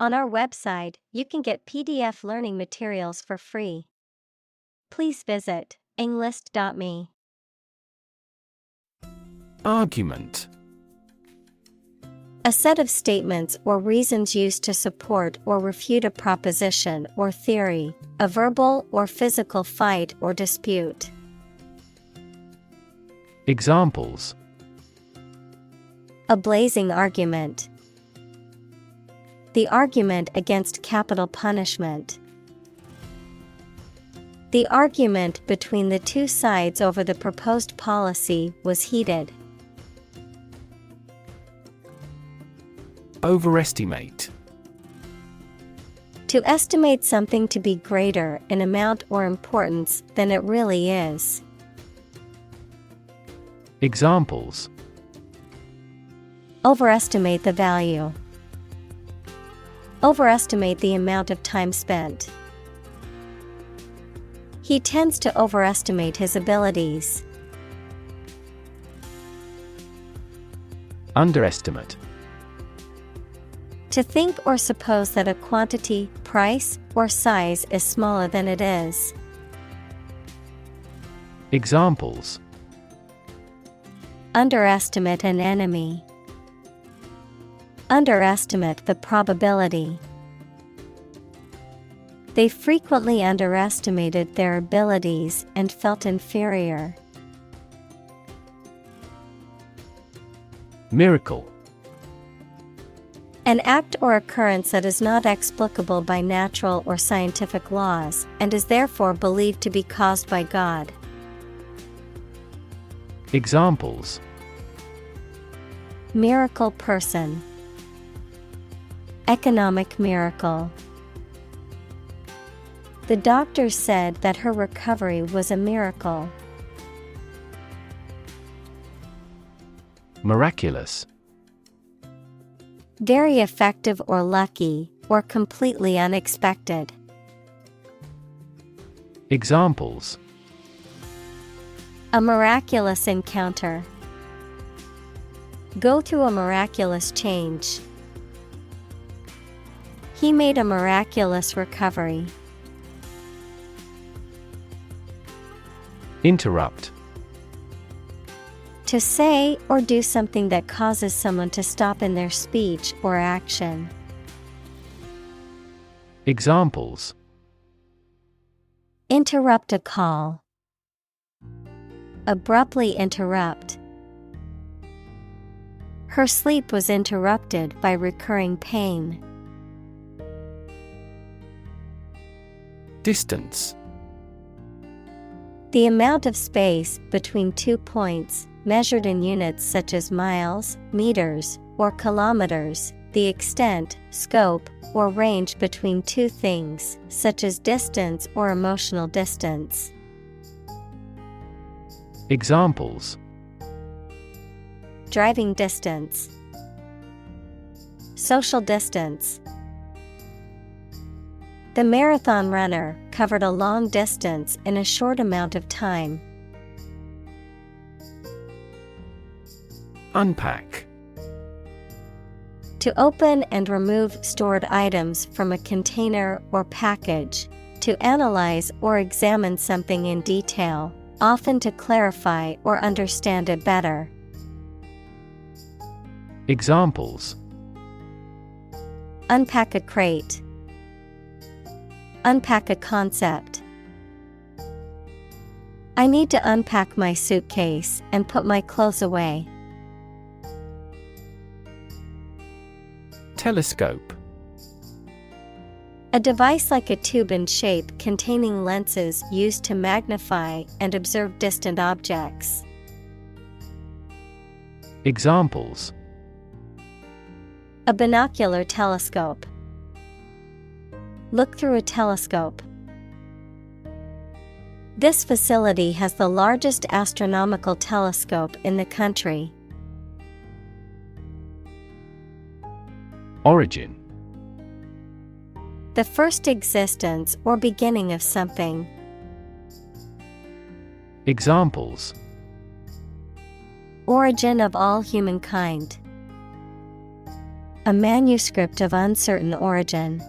On our website, you can get PDF learning materials for free. Please visit englist.me. Argument. A set of statements or reasons used to support or refute a proposition or theory, a verbal or physical fight or dispute. Examples: A blazing argument. The argument against capital punishment. The argument between the two sides over the proposed policy was heated. Overestimate. To estimate something to be greater in amount or importance than it really is. Examples: Overestimate the value. Overestimate the amount of time spent. He tends to overestimate his abilities. Underestimate. To think or suppose that a quantity, price, or size is smaller than it is. Examples: Underestimate an enemy. Underestimate the probability. They frequently underestimated their abilities and felt inferior. Miracle. An act or occurrence that is not explicable by natural or scientific laws, and is therefore believed to be caused by God. Examples: Miracle person. Economic miracle. The doctor said that her recovery was a miracle. Miraculous. Very effective or lucky, or completely unexpected. Examples: A miraculous encounter. Go through a miraculous change. He made a miraculous recovery. Interrupt. To say or do something that causes someone to stop in their speech or action. Examples: Interrupt a call. Abruptly interrupt. Her sleep was interrupted by recurring pain. Distance. The amount of space between 2 points, measured in units such as miles, meters, or kilometers, the extent, scope, or range between two things, such as distance or emotional distance. Examples: Driving distance. Social distance. The marathon runner covered a long distance in a short amount of time. Unpack. To open and remove stored items from a container or package. To analyze or examine something in detail, often to clarify or understand it better. Examples: Unpack a crate. Unpack a concept. I need to unpack my suitcase and put my clothes away. Telescope. A device like a tube in shape containing lenses used to magnify and observe distant objects. Examples: A binocular telescope. Look through a telescope. This facility has the largest astronomical telescope in the country. Origin. The first existence or beginning of something. Examples: Origin of all humankind. A manuscript of uncertain origin.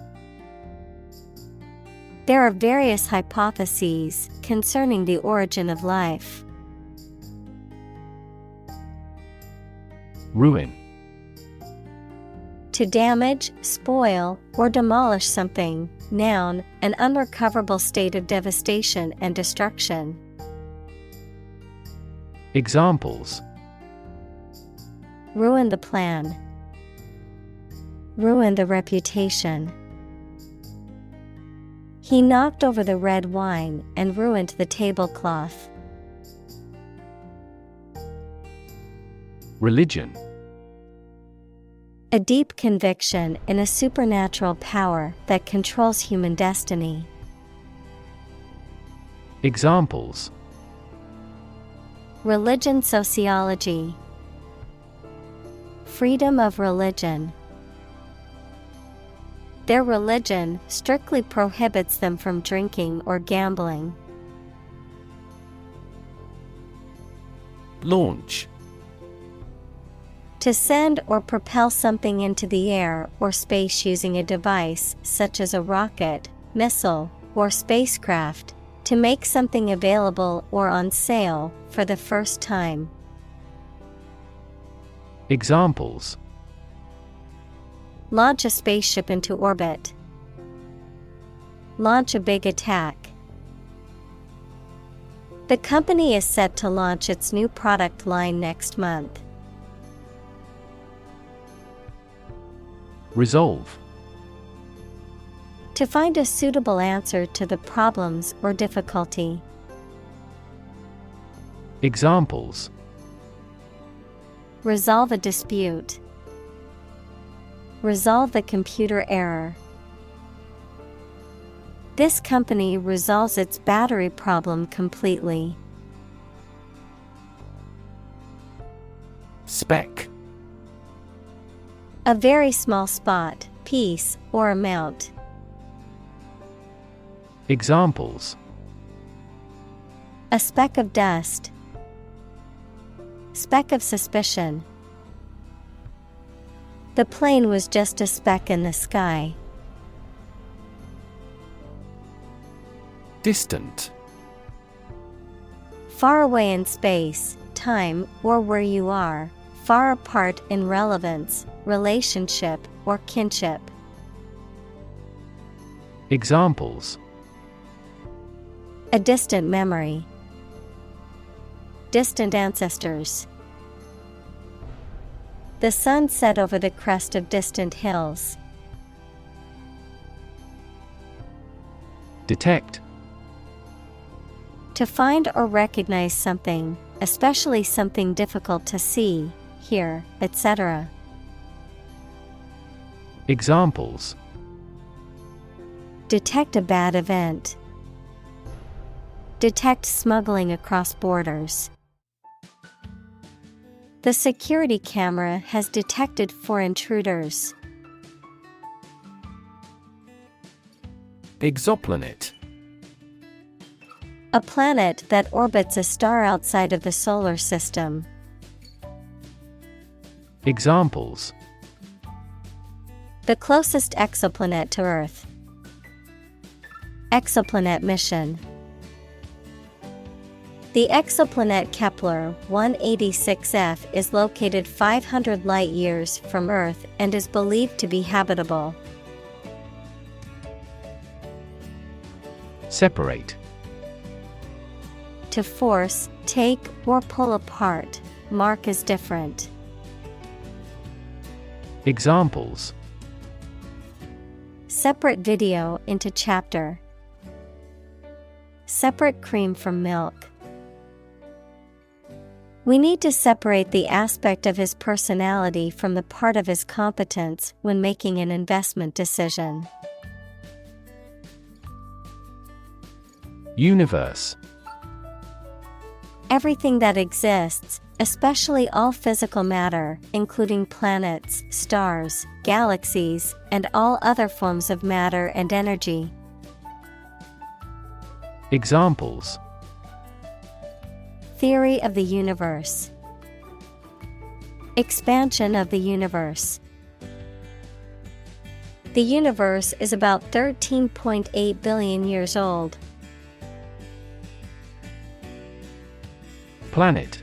There are various hypotheses concerning the origin of life. Ruin. To damage, spoil, or demolish something. Noun, an unrecoverable state of devastation and destruction. Examples: Ruin the plan. Ruin the reputation. He knocked over the red wine and ruined the tablecloth. Religion. A deep conviction in a supernatural power that controls human destiny. Examples: Religion sociology. Freedom of religion. Their religion strictly prohibits them from drinking or gambling. Launch. To send or propel something into the air or space using a device such as a rocket, missile, or spacecraft, to make something available or on sale for the first time. Examples: Launch a spaceship into orbit. Launch a big attack. The company is set to launch its new product line next month. Resolve. To find a suitable answer to the problems or difficulty. Examples: Resolve a dispute. Resolve the computer error. This company resolves its battery problem completely. Speck. A very small spot, piece, or amount. Examples: A speck of dust. Speck of suspicion. The plane was just a speck in the sky. Distant. Far away in space, time, or where you are. Far apart in relevance, relationship, or kinship. Examples: A distant memory. Distant ancestors. The sun set over the crest of distant hills. Detect. To find or recognize something, especially something difficult to see, hear, etc. Examples: Detect a bad event. Detect smuggling across borders. The security camera has detected 4 intruders. Exoplanet. A planet that orbits a star outside of the solar system. Examples: The closest exoplanet to Earth. Exoplanet mission. The exoplanet Kepler 186f is located 500 light-years from Earth and is believed to be habitable. Separate. To force, take, or pull apart, mark as different. Examples: Separate video into chapter. Separate cream from milk. We need to separate the aspect of his personality from the part of his competence when making an investment decision. Universe. Everything that exists, especially all physical matter, including planets, stars, galaxies, and all other forms of matter and energy. Examples: Theory of the universe. Expansion of the universe. The universe is about 13.8 billion years old. Planet.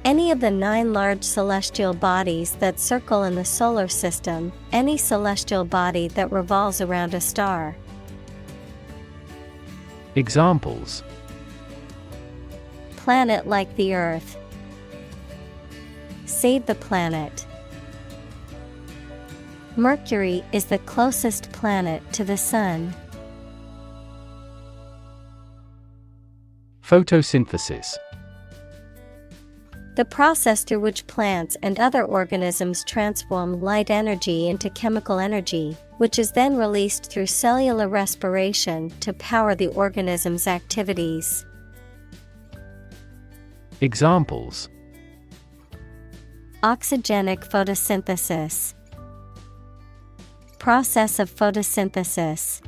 Any of the 9 large celestial bodies that circle in the solar system, any celestial body that revolves around a star. Examples: Planet like the Earth. Save the planet. Mercury is the closest planet to the Sun. Photosynthesis. The process through which plants and other organisms transform light energy into chemical energy, which is then released through cellular respiration to power the organism's activities. Examples: Oxygenic photosynthesis. Process of photosynthesis.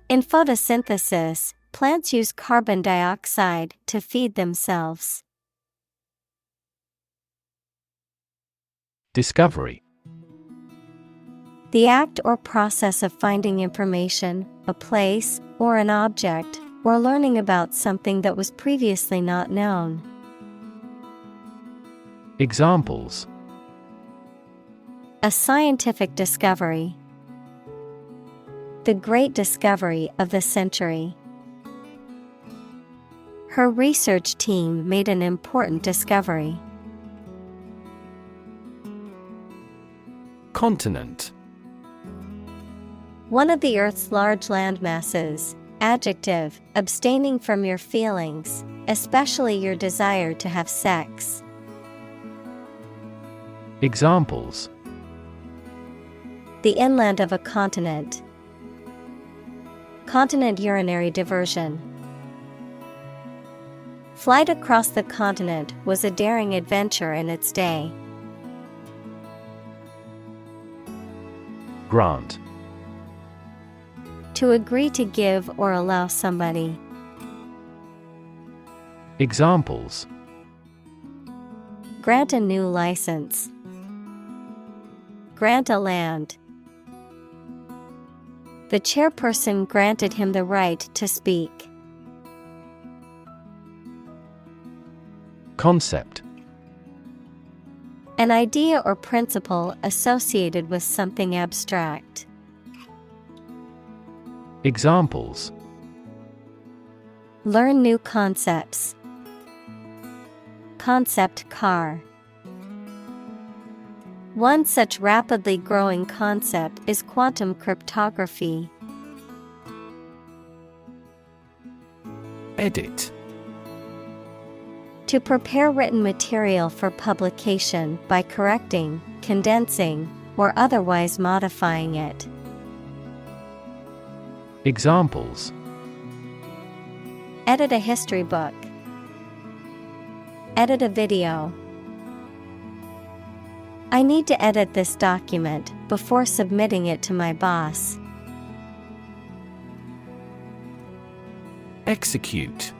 In photosynthesis, plants use carbon dioxide to feed themselves. Discovery. The act or process of finding information, a place, or an object, or learning about something that was previously not known. Examples: A scientific discovery. The great discovery of the century. Her research team made an important discovery. Continent. One of the Earth's large landmasses. Adjective, abstaining from your feelings, especially your desire to have sex. Examples: The inland of a continent. Continent urinary diversion. Flight across the continent was a daring adventure in its day. Grant. To agree to give or allow somebody. Examples: Grant a new license. Grant a land. The chairperson granted him the right to speak. Concept. An idea or principle associated with something abstract. Examples: Learn new concepts. Concept car. One such rapidly growing concept is quantum cryptography. Edit. To prepare written material for publication by correcting, condensing, or otherwise modifying it. Examples: Edit a history book. Edit a video. I need to edit this document before submitting it to my boss. Execute.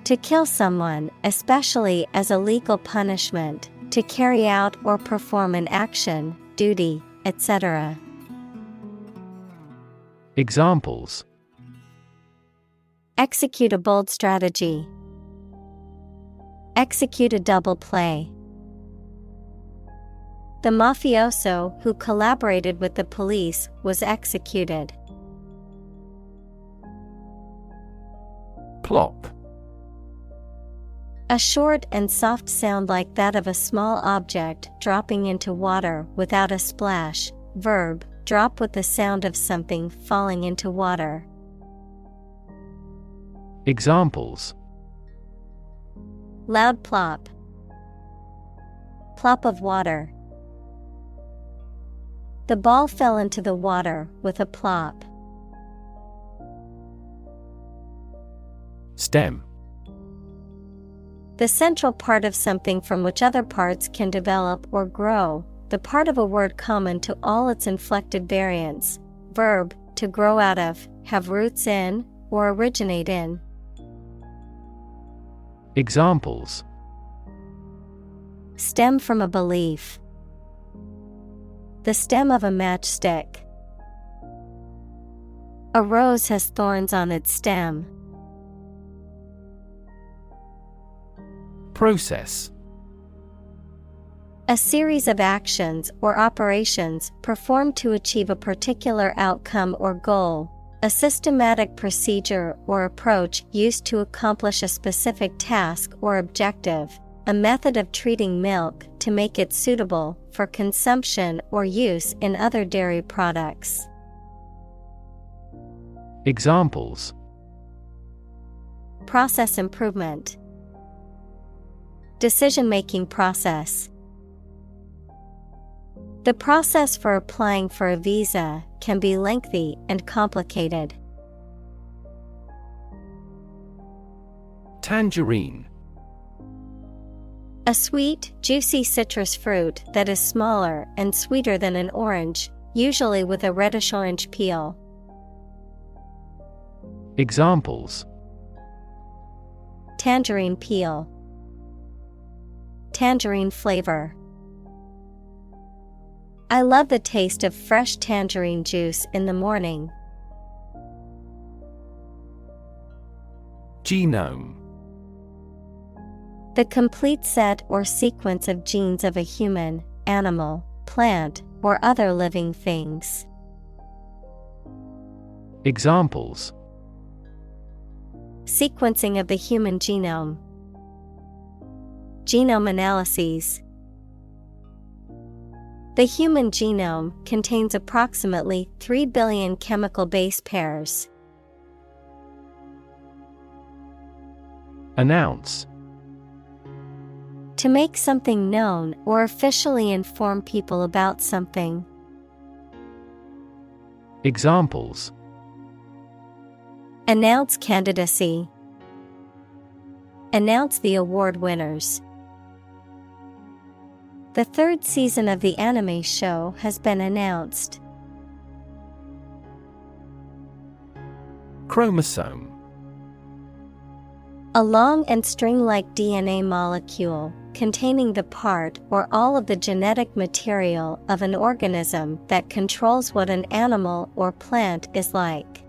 To kill someone, especially as a legal punishment, to carry out or perform an action, duty, etc. Examples: Execute a bold strategy. Execute a double play. The mafioso who collaborated with the police was executed. Plop. A short and soft sound like that of a small object dropping into water without a splash. Verb, drop with the sound of something falling into water. Examples: Loud plop. Plop of water. The ball fell into the water with a plop. Stem. The central part of something from which other parts can develop or grow, the part of a word common to all its inflected variants. Verb, to grow out of, have roots in, or originate in. Examples: Stem from a belief. The stem of a matchstick. A rose has thorns on its stem. Process. A series of actions or operations performed to achieve a particular outcome or goal. A systematic procedure or approach used to accomplish a specific task or objective. A method of treating milk to make it suitable for consumption or use in other dairy products. Examples. Process improvement. Decision-making process. The process for applying for a visa can be lengthy and complicated. Tangerine. A sweet, juicy citrus fruit that is smaller and sweeter than an orange, usually with a reddish-orange peel. Examples. Tangerine peel. Tangerine flavor. I love the taste of fresh tangerine juice in the morning. Genome. The complete set or sequence of genes of a human, animal, plant, or other living things. Examples. Sequencing of the human genome. Genome analyses. The human genome contains approximately 3 billion chemical base pairs. Announce. To make something known or officially inform people about something. Examples. Announce candidacy. Announce the award winners. The third season of the anime show has been announced. Chromosome. A long and string-like DNA molecule containing the part or all of the genetic material of an organism that controls what an animal or plant is like.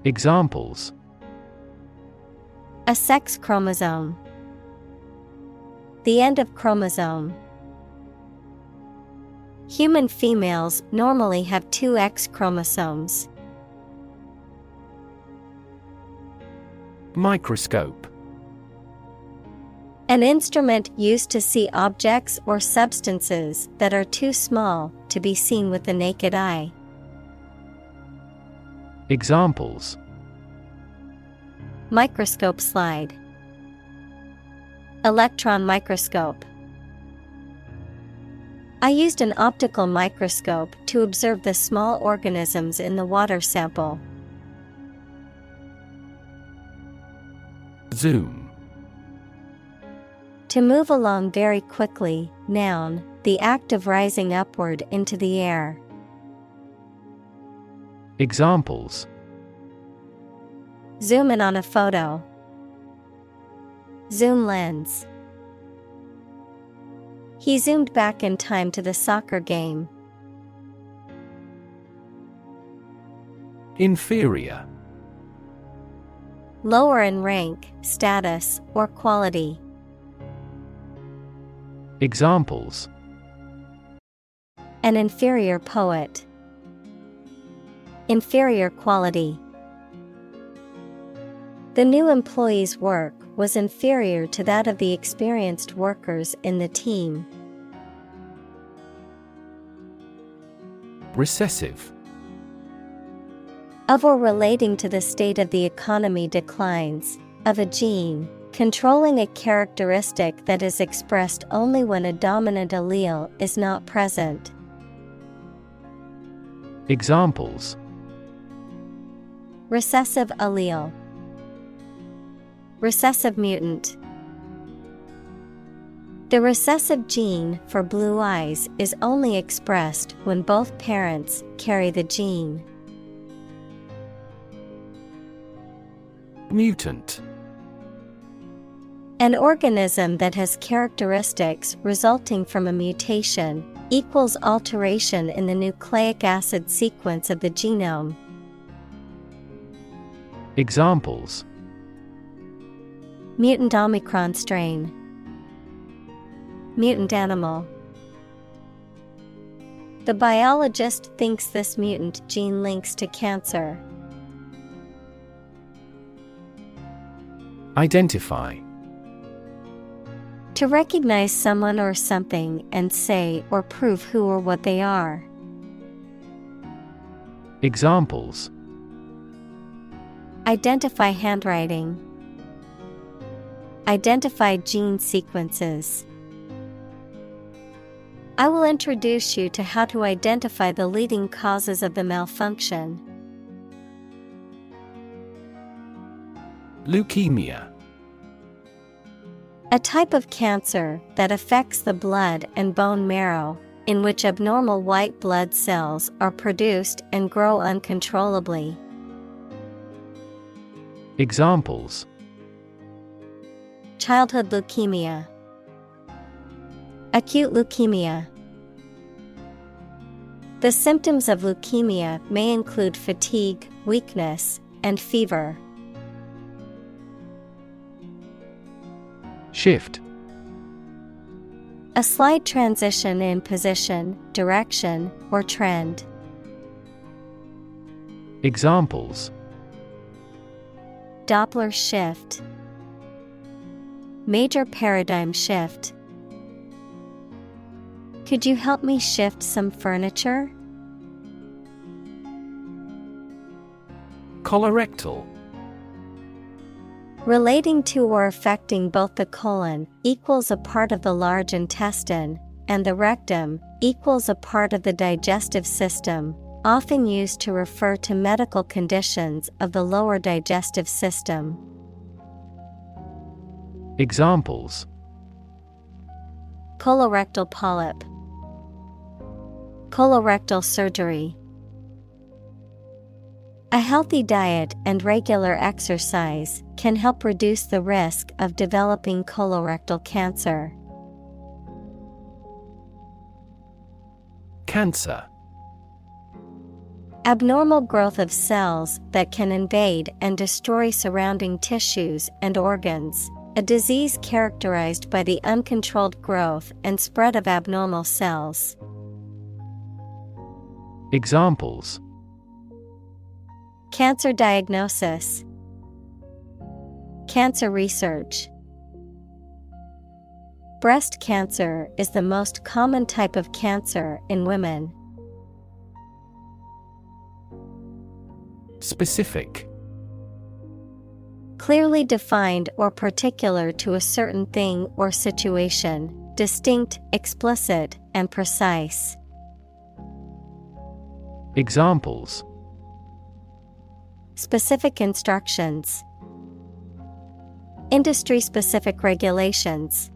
Examples. A sex chromosome. The end of chromosome. Human females normally have 2 X chromosomes. Microscope. An instrument used to see objects or substances that are too small to be seen with the naked eye. Examples. Microscope slide. Electron microscope. I used an optical microscope to observe the small organisms in the water sample. Zoom. To move along very quickly, noun, the act of rising upward into the air. Examples. Zoom in on a photo. Zoom lens. He zoomed back in time to the soccer game. Inferior. Lower in rank, status, or quality. Examples. An inferior poet. Inferior quality. The new employee's work was inferior to that of the experienced workers in the team. Recessive. Of or relating to the state of the economy declines, of a gene, controlling a characteristic that is expressed only when a dominant allele is not present. Examples. Recessive allele. Recessive mutant. The recessive gene for blue eyes is only expressed when both parents carry the gene. Mutant. An organism that has characteristics resulting from a mutation, equals alteration in the nucleic acid sequence of the genome. Examples: Mutant Omicron strain. Mutant animal. The biologist thinks this mutant gene links to cancer. Identify. To recognize someone or something and say or prove who or what they are. Examples: Identify handwriting. Identify gene sequences. I will introduce you to how to identify the leading causes of the malfunction. Leukemia. A type of cancer that affects the blood and bone marrow, in which abnormal white blood cells are produced and grow uncontrollably. Examples: Childhood leukemia. Acute leukemia. The symptoms of leukemia may include fatigue, weakness, and fever. Shift. A slight transition in position, direction, or trend. Examples: Doppler shift. Major paradigm shift. Could you help me shift some furniture? Colorectal. Relating to or affecting both the colon, equals a part of the large intestine, and the rectum, equals a part of the digestive system, often used to refer to medical conditions of the lower digestive system. Examples: Colorectal polyp. Colorectal surgery. A healthy diet and regular exercise can help reduce the risk of developing colorectal cancer. Cancer. Abnormal growth of cells that can invade and destroy surrounding tissues and organs. A disease characterized by the uncontrolled growth and spread of abnormal cells. Examples: Cancer diagnosis. Cancer research. Breast cancer is the most common type of cancer in women. Specific. Clearly defined or particular to a certain thing or situation, distinct, explicit, and precise. Examples: Specific instructions. Industry-specific regulations.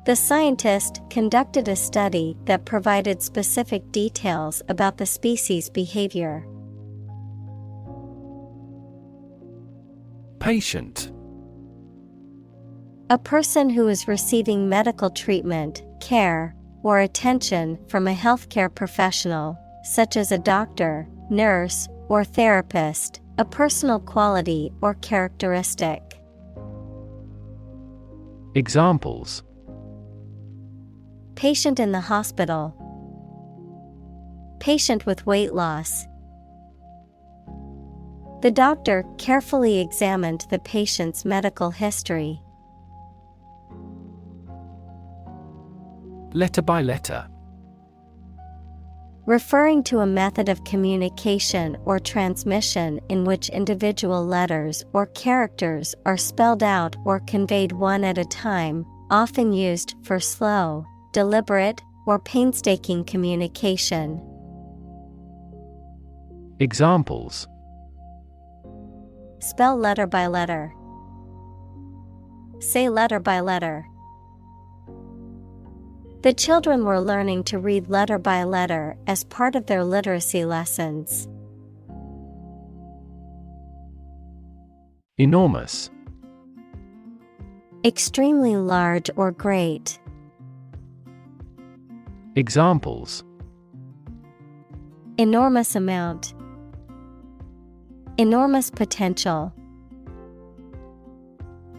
The scientist conducted a study that provided specific details about the species' behavior. Patient. A person who is receiving medical treatment, care, or attention from a healthcare professional, such as a doctor, nurse, or therapist, a personal quality or characteristic. Examples: Patient in the hospital. Patient with weight loss. The doctor carefully examined the patient's medical history. Letter by letter. Referring to a method of communication or transmission in which individual letters or characters are spelled out or conveyed one at a time, often used for slow, deliberate, or painstaking communication. Examples: Spell letter by letter. Say letter by letter. The children were learning to read letter by letter as part of their literacy lessons. Enormous. Extremely large or great. Examples: enormous amount, enormous potential.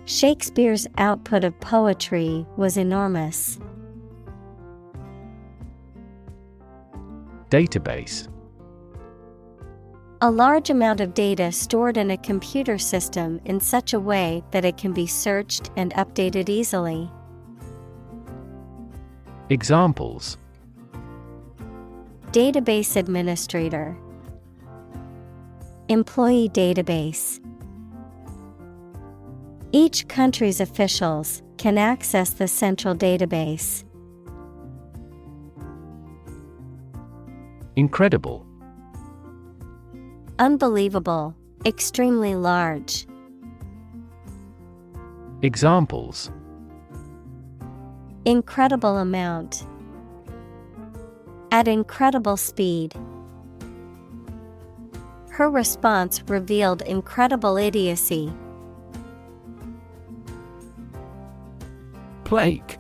Shakespeare's output of poetry was enormous. Database: a large amount of data stored in a computer system in such a way that it can be searched and updated easily. Examples: database administrator, employee database. Each country's officials can access the central database. Incredible: unbelievable, extremely large. Examples: incredible amount, at incredible speed. Her response revealed incredible idiocy. Plague: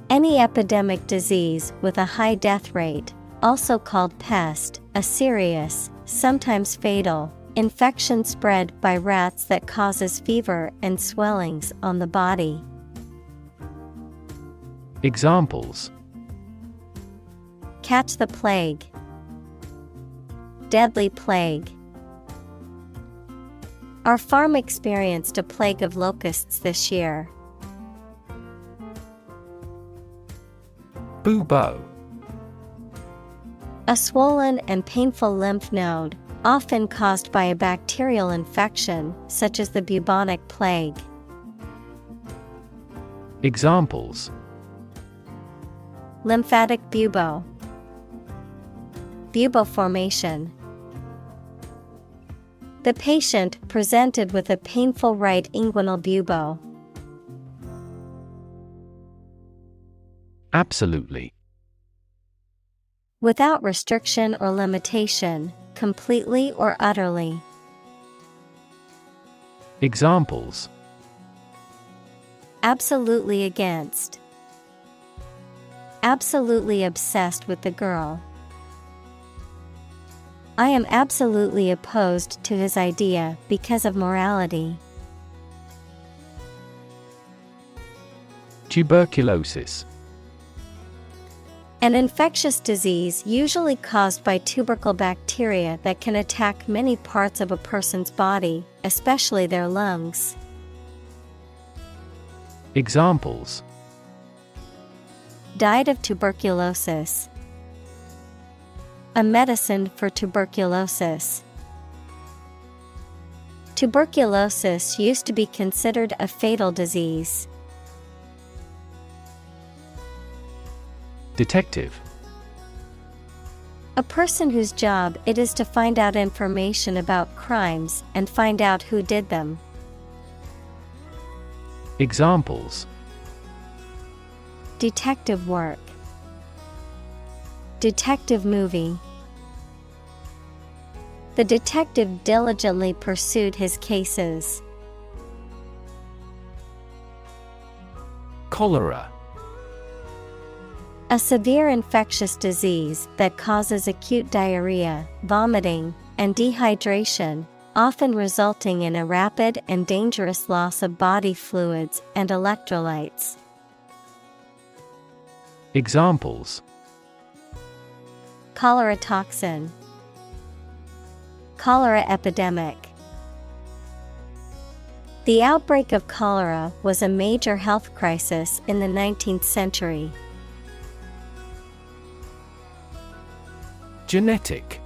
any epidemic disease with a high death rate, also called pest, a serious, sometimes fatal, infection spread by rats that causes fever and swellings on the body. Examples: catch the plague, deadly plague. Our farm experienced a plague of locusts this year. Bubo: a swollen and painful lymph node, often caused by a bacterial infection, such as the bubonic plague. Examples: lymphatic bubo, bubo formation. The patient presented with a painful right inguinal bubo. Absolutely: without restriction or limitation, completely or utterly. Examples: absolutely against, absolutely obsessed with the girl. I am absolutely opposed to his idea because of morality. Tuberculosis: an infectious disease usually caused by tubercle bacteria that can attack many parts of a person's body, especially their lungs. Examples: died of tuberculosis, a medicine for tuberculosis. Tuberculosis used to be considered a fatal disease. Detective: a person whose job it is to find out information about crimes and find out who did them. Examples: detective work, detective movie. The detective diligently pursued his cases. Cholera: a severe infectious disease that causes acute diarrhea, vomiting, and dehydration, often resulting in a rapid and dangerous loss of body fluids and electrolytes. Examples: cholera toxin, cholera epidemic. The outbreak of cholera was a major health crisis in the 19th century. Genetic: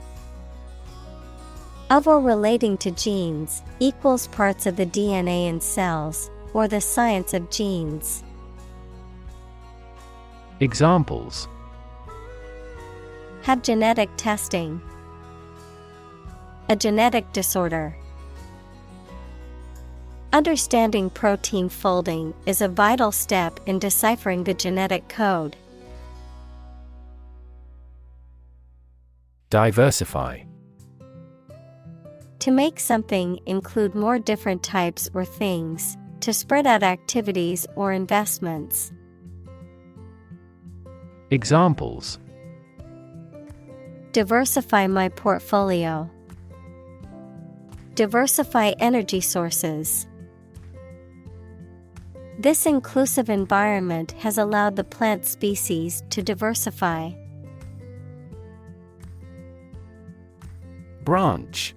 of or relating to genes, equals parts of the DNA in cells, or the science of genes. Examples: have genetic testing, a genetic disorder. Understanding protein folding is a vital step in deciphering the genetic code. Diversify: to make something include more different types or things, to spread out activities or investments. Examples: diversify my portfolio. Diversify energy sources. This inclusive environment has allowed the plant species to diversify. Branch.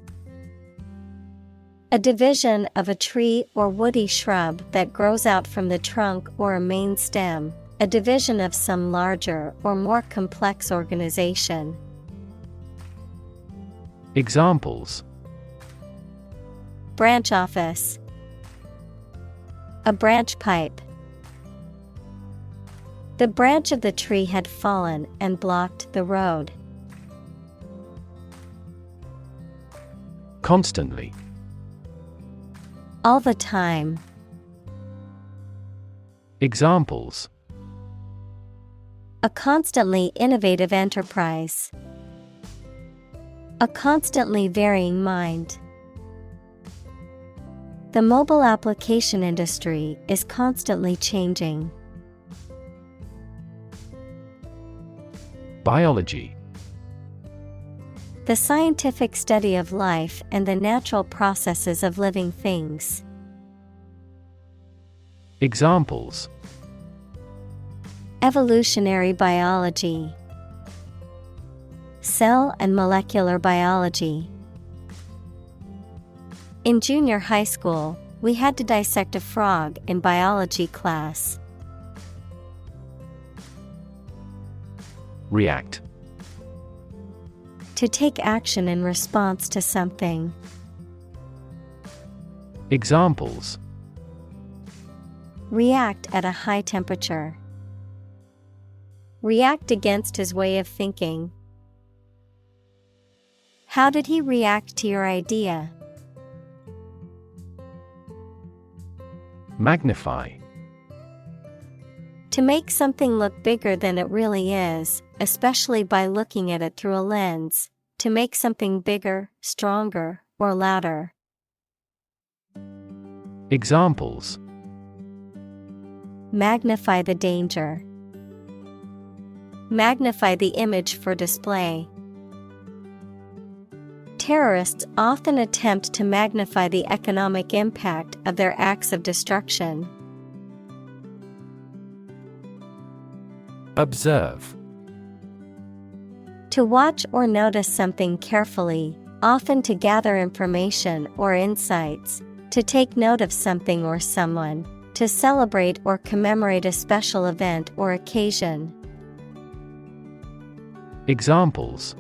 A division of a tree or woody shrub that grows out from the trunk or a main stem, a division of some larger or more complex organization. Examples: branch office. A branch pipe. The branch of the tree had fallen and blocked the road. Constantly. All the time. Examples: a constantly innovative enterprise. A constantly varying mind. The mobile application industry is constantly changing. Biology. The scientific study of life and the natural processes of living things. Examples: evolutionary biology. Cell and molecular biology. In junior high school, we had to dissect a frog in biology class. React. To take action in response to something. Examples: react at a high temperature. React against his way of thinking. How did he react to your idea? Magnify. To make something look bigger than it really is, especially by looking at it through a lens. To make something bigger, stronger, or louder. Examples: magnify the danger. Magnify the image for display. Terrorists often attempt to magnify the economic impact of their acts of destruction. Observe. To watch or notice something carefully, often to gather information or insights. To take note of something or someone. To celebrate or commemorate a special event or occasion. Examples: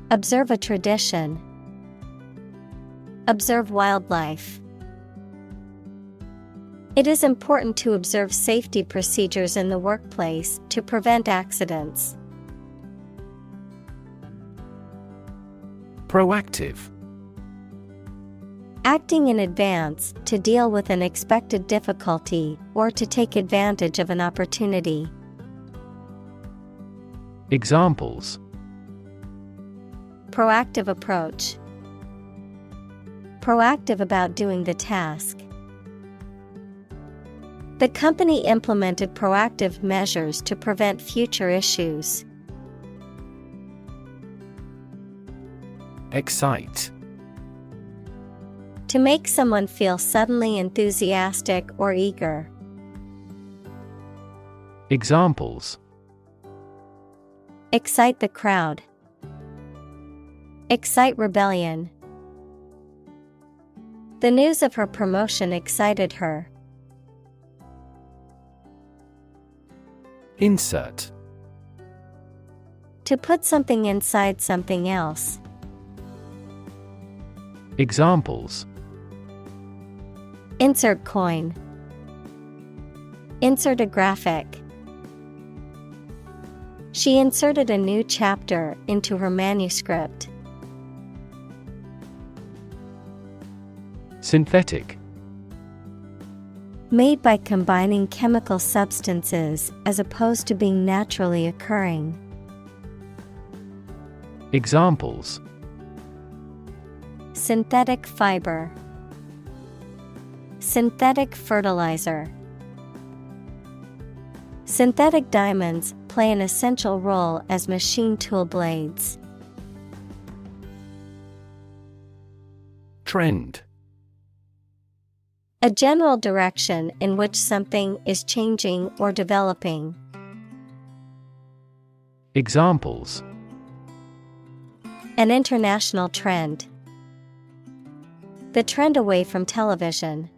observe a tradition. Observe wildlife. It is important to observe safety procedures in the workplace to prevent accidents. Proactive. Acting in advance to deal with an expected difficulty or to take advantage of an opportunity. Examples: proactive approach. Proactive about doing the task. The company implemented proactive measures to prevent future issues. Excite. To make someone feel suddenly enthusiastic or eager. Examples: excite the crowd. Excite rebellion. The news of her promotion excited her. Insert. To put something inside something else. Examples: insert coin. Insert a graphic. She inserted a new chapter into her manuscript. Synthetic. Made by combining chemical substances as opposed to being naturally occurring. Examples: synthetic fiber. Synthetic fertilizer. Synthetic diamonds play an essential role as machine tool blades. Trend. A general direction in which something is changing or developing. Examples: An international trend. The trend away from television.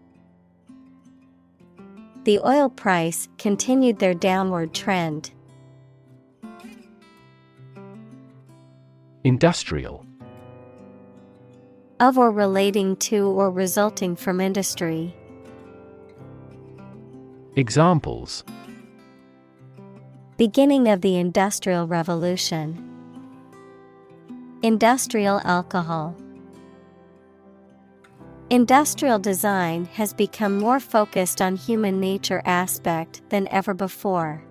The oil price continued their downward trend. Industrial. Of or relating to or resulting from industry. Examples: Beginning of the Industrial Revolution. Industrial alcohol. Industrial design has become more focused on human nature aspect than ever before.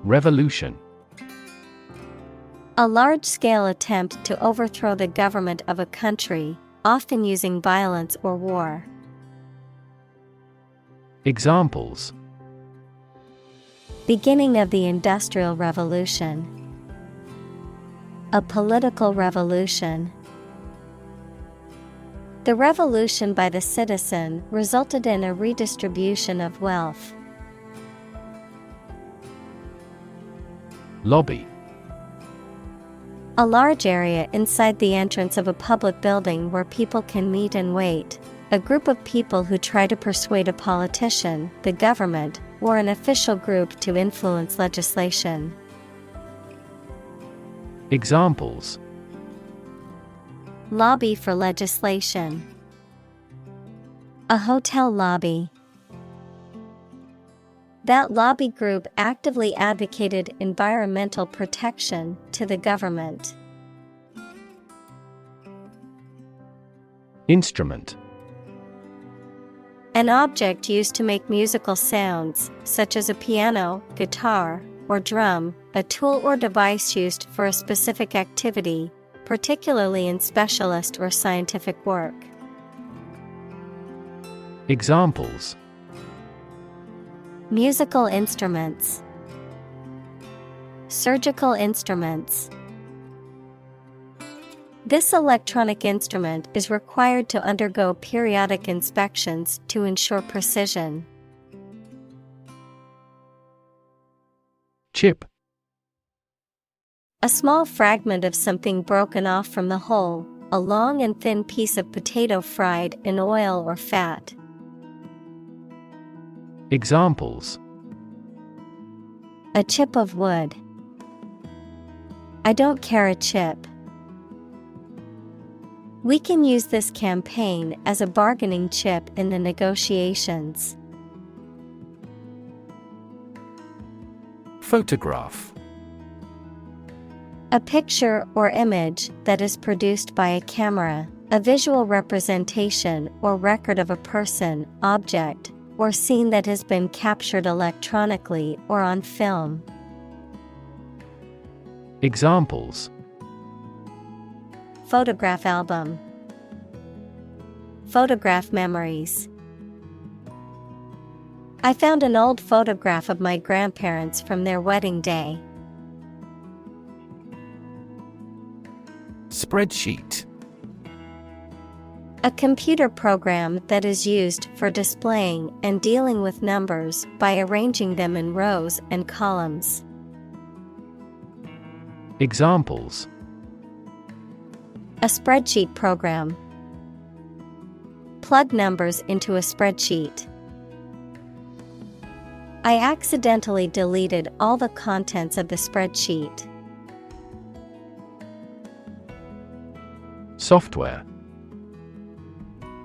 Revolution. A large-scale attempt to overthrow the government of a country, often using violence or war. Examples: Beginning of the Industrial Revolution. A political revolution. The revolution by the citizen resulted in a redistribution of wealth. Lobby. A large area inside the entrance of a public building where people can meet and wait. A group of people who try to persuade a politician, the government, or an official group to influence legislation. Examples: Lobby for legislation. A hotel lobby. That lobby group actively advocated environmental protection to the government. Instrument. An object used to make musical sounds, such as a piano, guitar, or drum, a tool or device used for a specific activity, particularly in specialist or scientific work. Examples: Musical instruments. Surgical instruments. This electronic instrument is required to undergo periodic inspections to ensure precision. Chip. A small fragment of something broken off from the whole, a long and thin piece of potato fried in oil or fat. Examples: A chip of wood. I don't care a chip. We can use this campaign as a bargaining chip in the negotiations. Photograph. A picture or image that is produced by a camera, a visual representation or record of a person, object, or scene that has been captured electronically or on film. Examples: Photograph album. Photograph memories. I found an old photograph of my grandparents from their wedding day. Spreadsheet. A computer program that is used for displaying and dealing with numbers by arranging them in rows and columns. Examples: A spreadsheet program. Plug numbers into a spreadsheet. I accidentally deleted all the contents of the spreadsheet. Software.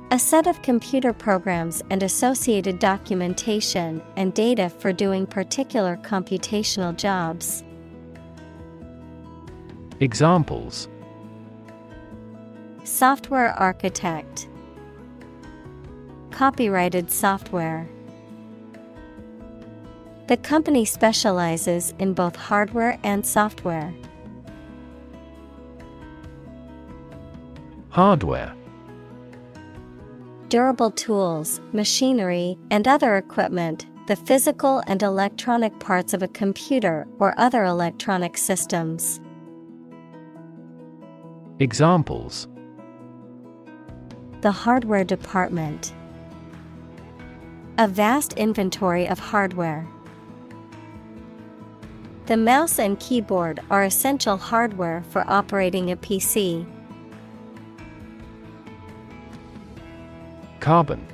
A set of computer programs and associated documentation and data for doing particular computational jobs. Examples: Software architect. Copyrighted software. The company specializes in both hardware and software. Hardware. durable tools, machinery, and other equipment, the physical and electronic parts of a computer or other electronic systems. Examples: The hardware department. A vast inventory of hardware. The mouse and keyboard are essential hardware for operating a PC. Carbon.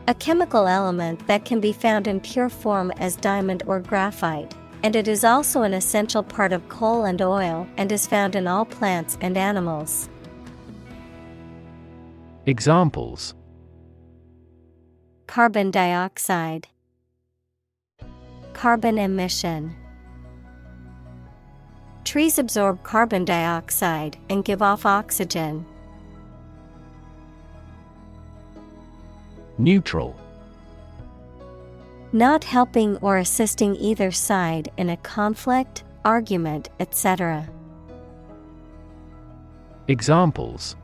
A chemical element that can be found in pure form as diamond or graphite, and it is also an essential part of coal and oil and is found in all plants and animals. Examples: Carbon dioxide. Carbon emission. Trees absorb carbon dioxide and give off oxygen. Neutral. Not helping or assisting either side in a conflict, argument, etc. Examples: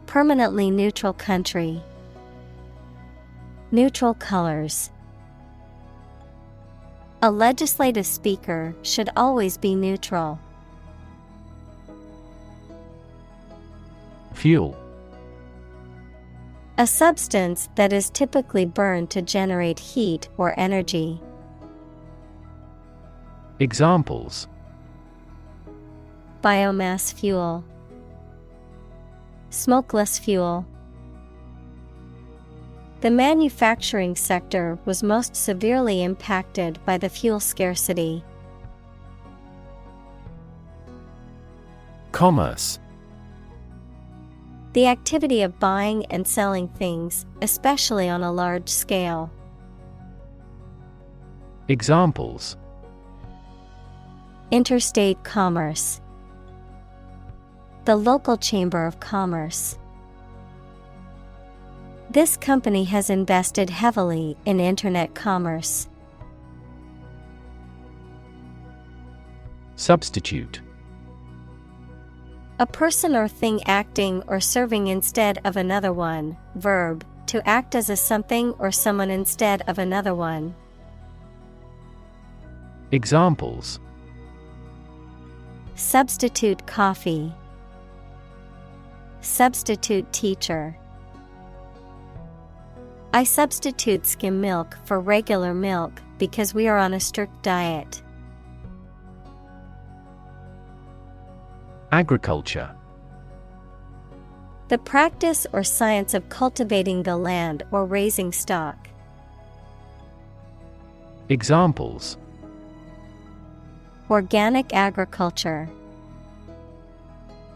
Permanently neutral country. Neutral colors. A legislative speaker should always be neutral. Fuel. A substance that is typically burned to generate heat or energy. Examples: Biomass fuel. Smokeless fuel. The manufacturing sector was most severely impacted by the fuel scarcity. Commerce. The activity of buying and selling things, especially on a large scale. Examples: Interstate commerce. The local chamber of commerce. This company has invested heavily in internet commerce. Substitute. A person or thing acting or serving instead of another one. Verb, to act as a something or someone instead of another one. Examples: Substitute coffee. Substitute teacher. I substitute skim milk for regular milk because we are on a strict diet. Agriculture. The practice or science of cultivating the land or raising stock. Examples: Organic agriculture.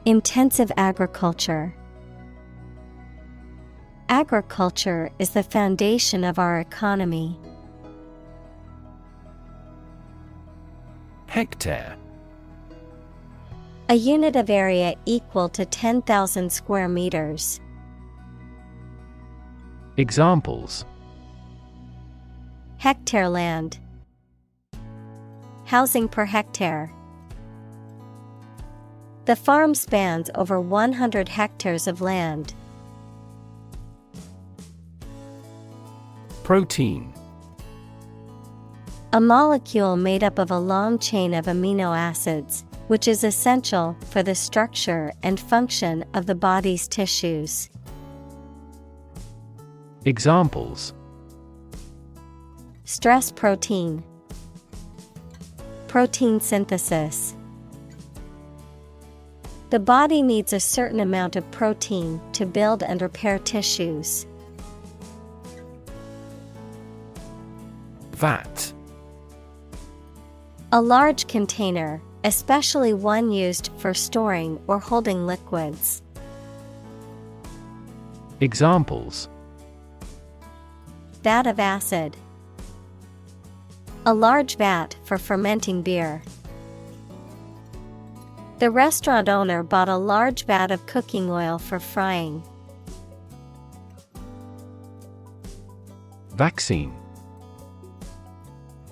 Intensive agriculture. Agriculture is the foundation of our economy. Hectare. A unit of area equal to 10,000 square meters. Examples: Hectare land. Housing per hectare. The farm spans over 100 hectares of land. Protein. A molecule made up of a long chain of amino acids, which is essential for the structure and function of the body's tissues. Examples: Stress protein. Protein synthesis. The body needs a certain amount of protein to build and repair tissues. Vat. A large container, especially one used for storing or holding liquids. Examples: Vat of acid. A large vat for fermenting beer. The restaurant owner bought a large vat of cooking oil for frying.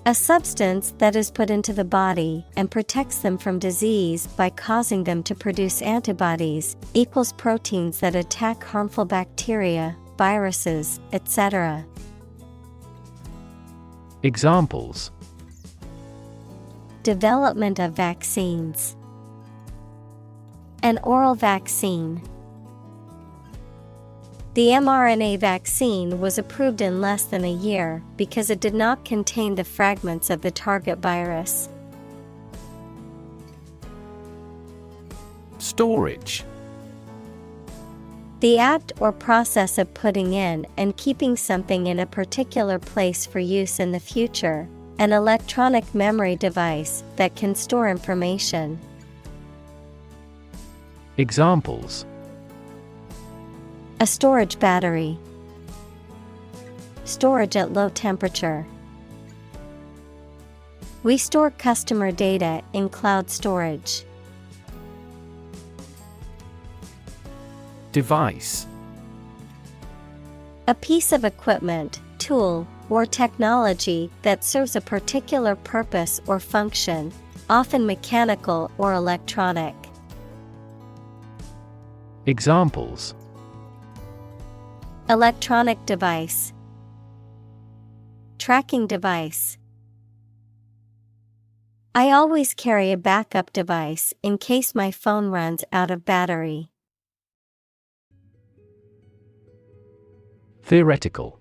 A A substance that is put into the body and protects them from disease by causing them to produce antibodies equals proteins that attack harmful bacteria, viruses, etc. Examples: Development of vaccines. An oral vaccine. The mRNA vaccine was approved in less than a year because it did not contain the fragments of the target virus. Storage. The act or process of putting in and keeping something in a particular place for use in the future, an electronic memory device that can store information. Examples: A storage battery. Storage at low temperature. We store customer data in cloud storage. Device. A piece of equipment, tool, or technology that serves a particular purpose or function, often mechanical or electronic. Examples: Electronic device. Tracking device. I always carry a backup device in case my phone runs out of battery. Theoretical.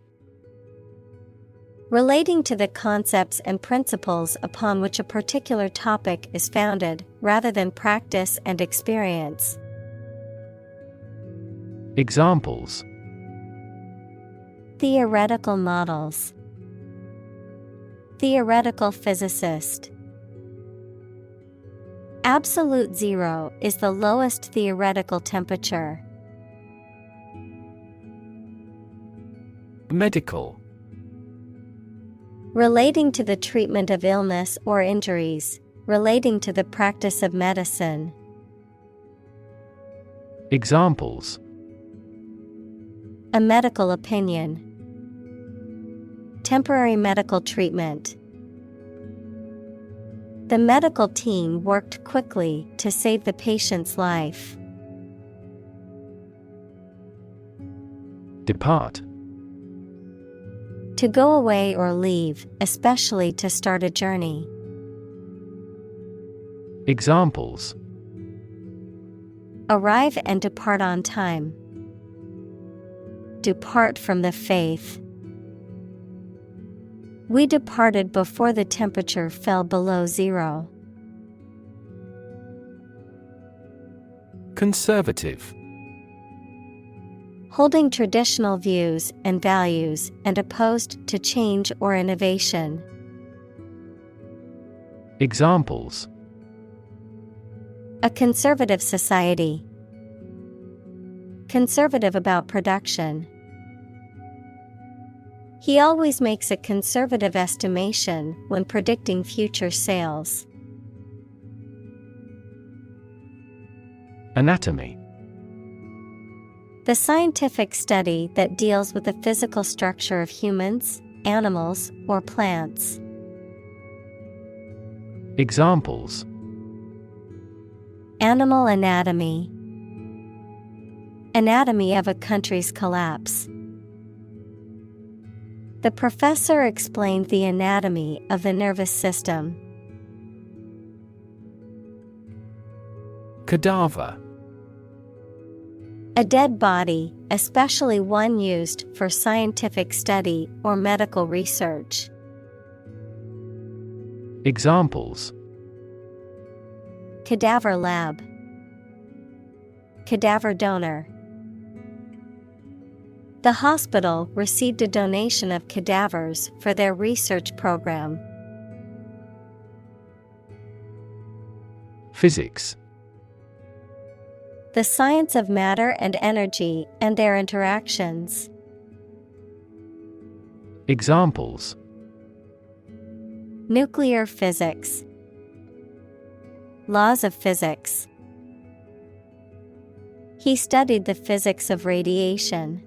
Relating to the concepts and principles upon which a particular topic is founded, rather than practice and experience. Examples: Theoretical models. Theoretical physicist. Absolute zero is the lowest theoretical temperature. Medical. Relating to the treatment of illness or injuries, relating to the practice of medicine. Examples: A medical opinion. Temporary medical treatment. The medical team worked quickly to save the patient's life. Depart. To go away or leave, especially to start a journey. Examples: Arrive and depart on time. Depart from the faith. We departed before the temperature fell below zero. Conservative. Holding traditional views and values and opposed to change or innovation. Examples: A conservative society. Conservative about production. He always makes a conservative estimation when predicting future sales. Anatomy. The scientific study that deals with the physical structure of humans, animals, or plants. Examples: Animal anatomy. Anatomy of a country's collapse. The professor explained the anatomy of the nervous system. Cadaver. A dead body, especially one used for scientific study or medical research. Examples: Cadaver lab. Cadaver donor. The hospital received a donation of cadavers for their research program. Physics. The science of matter and energy and their interactions. Examples: Nuclear physics. Laws of physics. He studied the physics of radiation.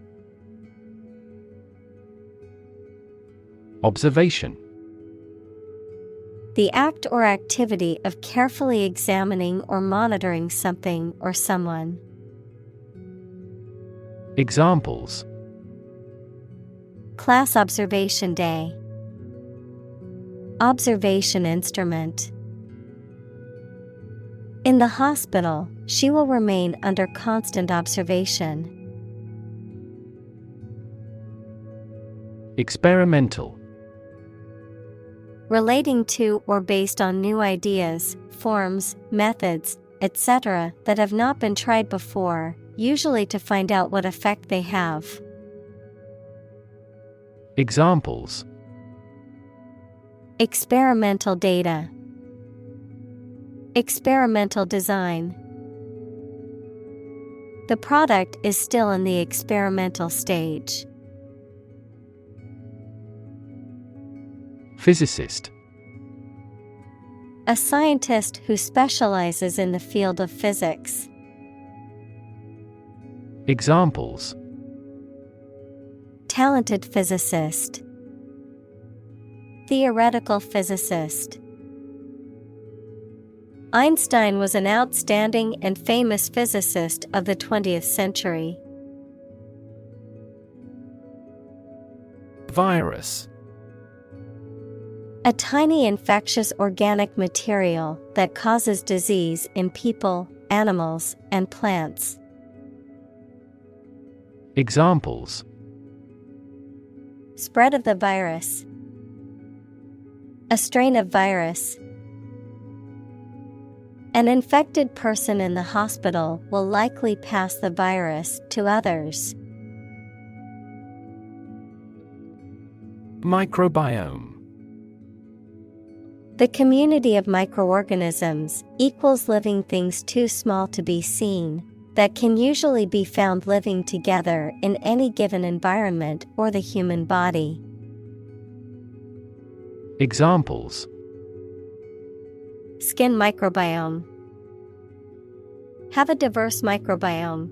Observation. The act or activity of carefully examining or monitoring something or someone. Examples: Class observation day. Observation instrument. In the hospital, she will remain under constant observation. Experimental. Relating to or based on new ideas, forms, methods, etc. that have not been tried before, usually to find out what effect they have. Examples: Experimental data. Experimental design. The product is still in the experimental stage. Physicist. A scientist who specializes in the field of physics. Examples: Talented physicist. Theoretical physicist. Einstein was an outstanding and famous physicist of the 20th century. Virus. A tiny infectious organic material that causes disease in people, animals, and plants. Examples: Spread of the virus. A strain of virus. An infected person in the hospital will likely pass the virus to others. Microbiome. The community of microorganisms equals living things too small to be seen, that can usually be found living together in any given environment or the human body. Examples: Skin microbiome. Have a diverse microbiome.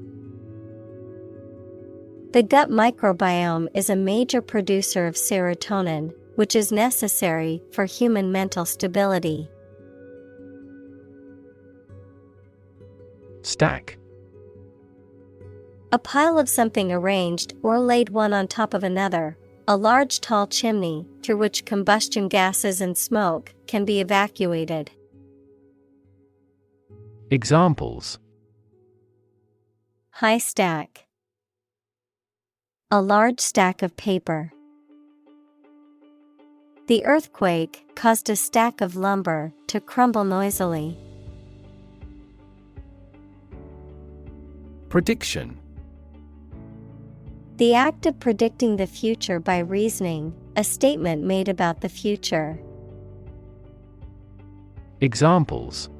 The gut microbiome is a major producer of serotonin, which is necessary for human mental stability. Stack. A pile of something arranged or laid one on top of another, a large tall chimney through which combustion gases and smoke can be evacuated. Examples: High stack. A large stack of paper. The earthquake caused a stack of lumber to crumble noisily. Prediction. The act of predicting the future by reasoning, a statement made about the future. Examples: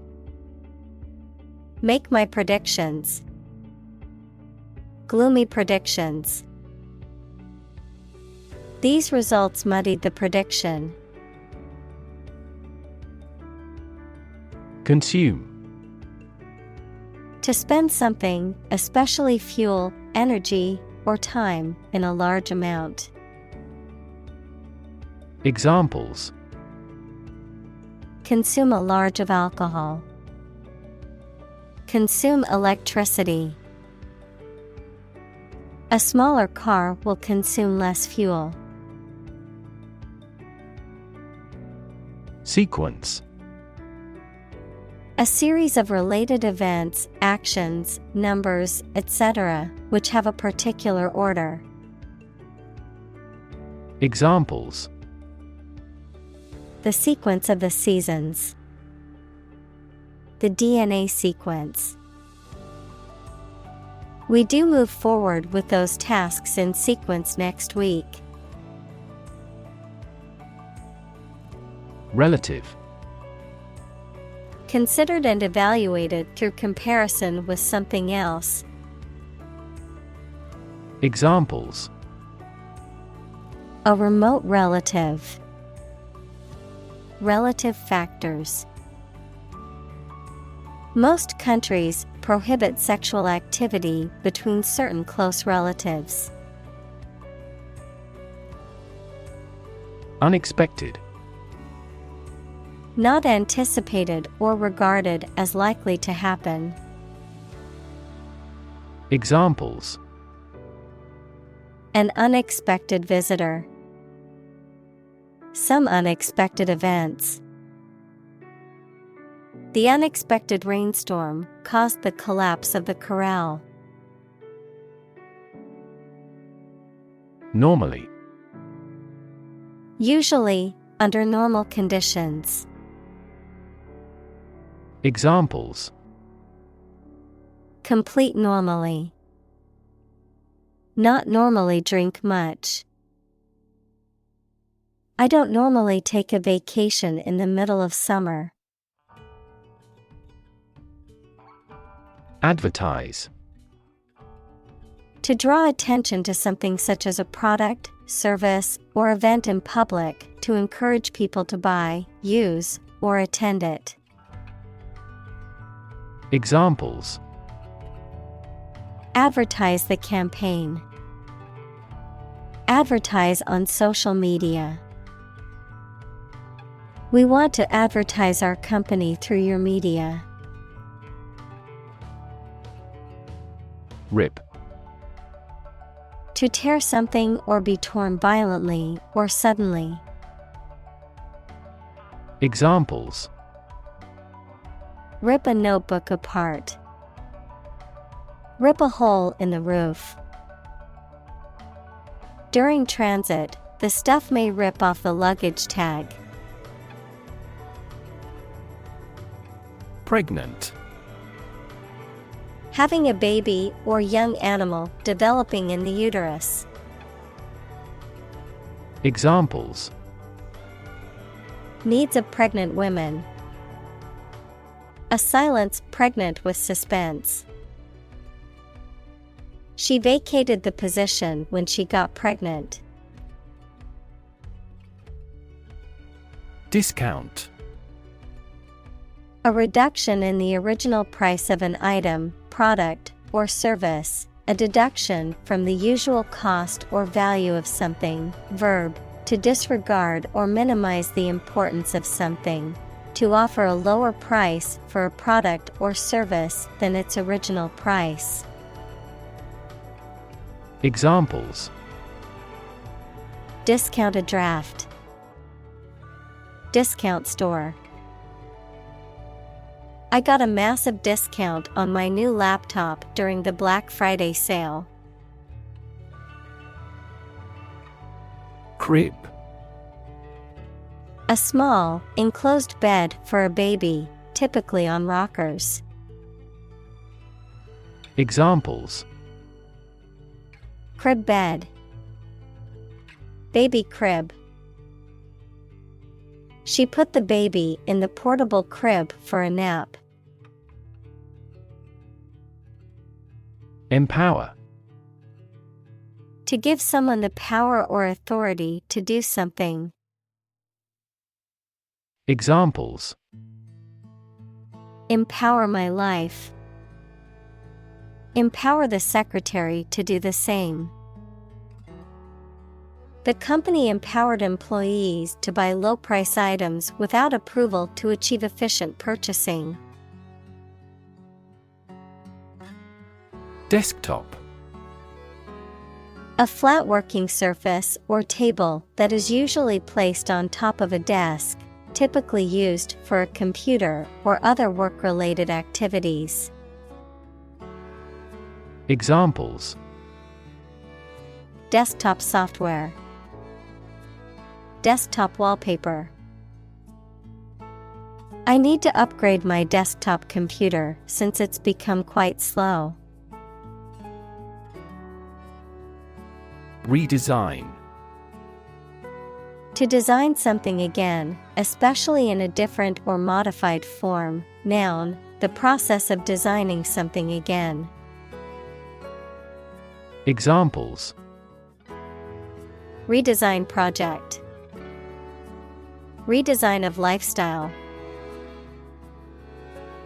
Make my predictions. Gloomy predictions. These results muddied the prediction. Consume. To spend something, especially fuel, energy, or time, in a large amount. Examples: Consume a large of alcohol. Consume electricity. A smaller car will consume less fuel. Sequence. A series of related events, actions, numbers, etc., which have a particular order. Examples: The sequence of the seasons. The DNA sequence. We do move forward with those tasks in sequence next week. Relative. Considered and evaluated through comparison with something else. Examples: A remote relative. Relative factors. Most countries prohibit sexual activity between certain close relatives. Unexpected. Not anticipated or regarded as likely to happen. Examples: An unexpected visitor. Some unexpected events. The unexpected rainstorm caused the collapse of the corral. Normally. Usually, under normal conditions. Examples: Complete normally. Not normally drink much. I don't normally take a vacation in the middle of summer. Advertise. To draw attention to something such as a product, service, or event in public, to encourage people to buy, use, or attend it. Examples: Advertise the campaign. Advertise on social media. We want to advertise our company through your media. Rip. To tear something or be torn violently or suddenly. Examples: Rip a notebook apart. Rip a hole in the roof. During transit, the stuff may rip off the luggage tag. Pregnant. Having a baby or young animal developing in the uterus. Examples: Needs of pregnant women. A silence pregnant with suspense. She vacated the position when she got pregnant. Discount. A reduction in the original price of an item, product, or service, a deduction from the usual cost or value of something. Verb, to disregard or minimize the importance of something. To offer a lower price for a product or service than its original price. Examples: Discounted draft. Discount store. I got a massive discount on my new laptop during the Black Friday sale. Crib. A small, enclosed bed for a baby, typically on rockers. Examples: Crib bed. Baby crib. She put the baby in the portable crib for a nap. Empower. To give someone the power or authority to do something. Examples: Empower my life. Empower the secretary to do the same. The company empowered employees to buy low-price items without approval to achieve efficient purchasing. Desktop. A flat working surface or table that is usually placed on top of a desk, typically used for a computer or other work-related activities. Examples: Desktop software. Desktop wallpaper. I need to upgrade my desktop computer since it's become quite slow. Redesign. To design something again, especially in a different or modified form. Noun, the process of designing something again. Examples: Redesign project. Redesign of lifestyle.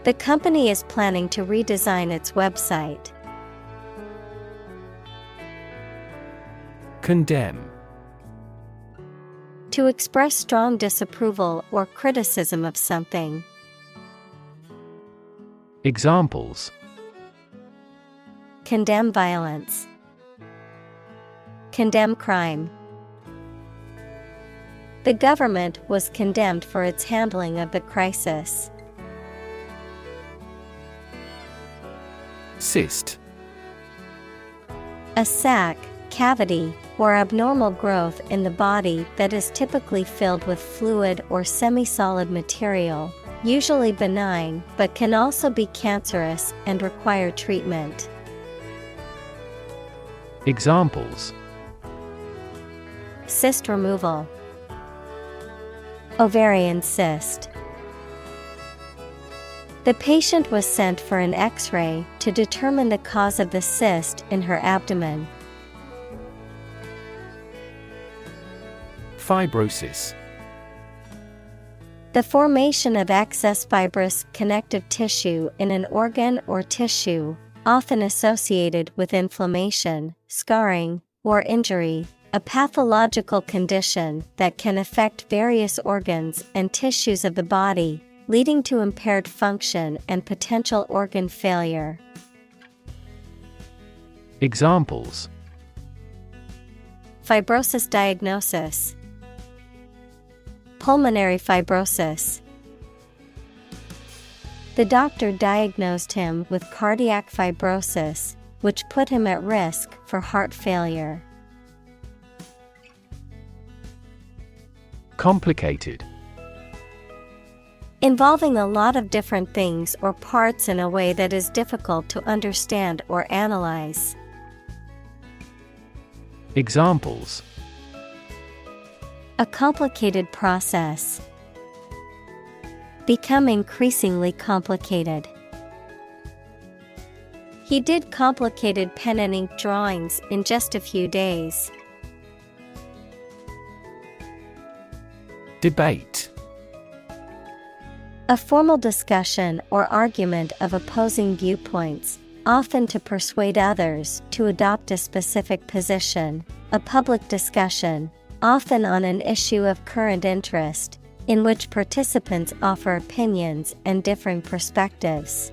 The company is planning to redesign its website. Condemn. To express strong disapproval or criticism of something. Examples: Condemn violence. Condemn crime. The government was condemned for its handling of the crisis. Cyst. A sac, cavity, or abnormal growth in the body that is typically filled with fluid or semi-solid material, usually benign but can also be cancerous and require treatment. Examples: Cyst removal. Ovarian cyst. The patient was sent for an X-ray to determine the cause of the cyst in her abdomen. Fibrosis. The formation of excess fibrous connective tissue in an organ or tissue, often associated with inflammation, scarring, or injury, a pathological condition that can affect various organs and tissues of the body, leading to impaired function and potential organ failure. Examples: Fibrosis diagnosis. Pulmonary fibrosis. The doctor diagnosed him with cardiac fibrosis, which put him at risk for heart failure. Complicated. Involving a lot of different things or parts in a way that is difficult to understand or analyze. Examples: A complicated process. Become increasingly complicated. He did complicated pen and ink drawings in just a few days. Debate. A formal discussion or argument of opposing viewpoints, often to persuade others to adopt a specific position, a public discussion, often on an issue of current interest, in which participants offer opinions and differing perspectives.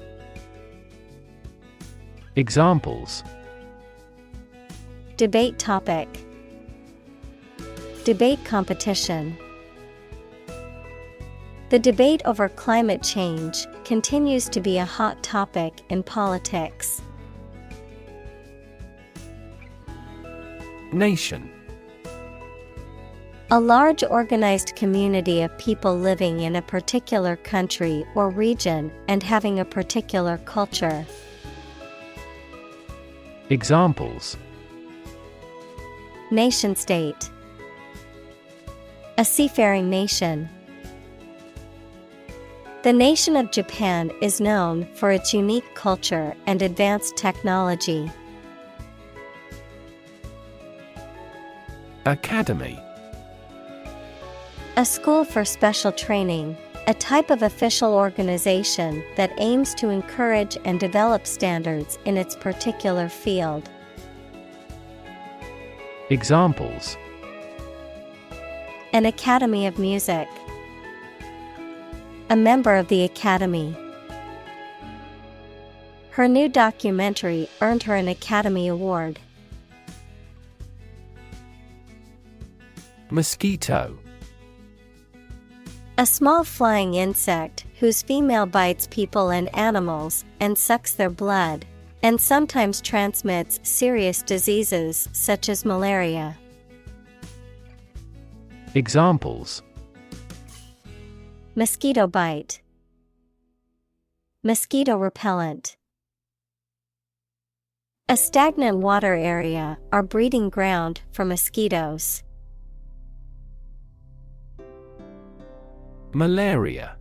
Examples: Debate topic. Debate competition. The debate over climate change continues to be a hot topic in politics. Nation. A large organized community of people living in a particular country or region and having a particular culture. Examples: Nation-state. A seafaring nation. The nation of Japan is known for its unique culture and advanced technology. Academy. A school for special training, a type of official organization that aims to encourage and develop standards in its particular field. Examples: An academy of music. A member of the Academy. Her new documentary earned her an Academy Award. Mosquito. A small flying insect whose female bites people and animals and sucks their blood, and sometimes transmits serious diseases such as malaria. Examples: Mosquito bite. Mosquito repellent. A stagnant water area or breeding ground for mosquitoes. Malaria.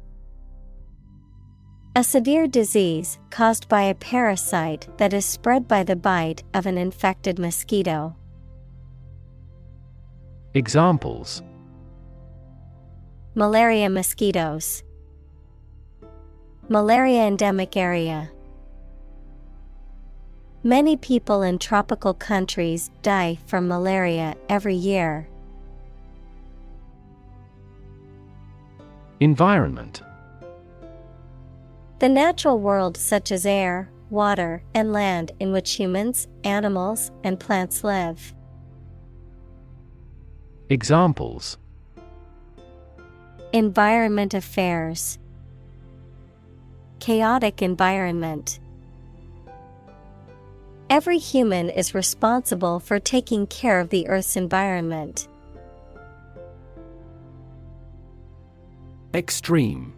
A severe disease caused by a parasite that is spread by the bite of an infected mosquito. Examples: Malaria mosquitoes. Malaria endemic area. Many people in tropical countries die from malaria every year. Environment. The natural world such as air, water, and land in which humans, animals, and plants live. Examples: Environment affairs. Chaotic environment. Every human is responsible for taking care of the Earth's environment. Extreme.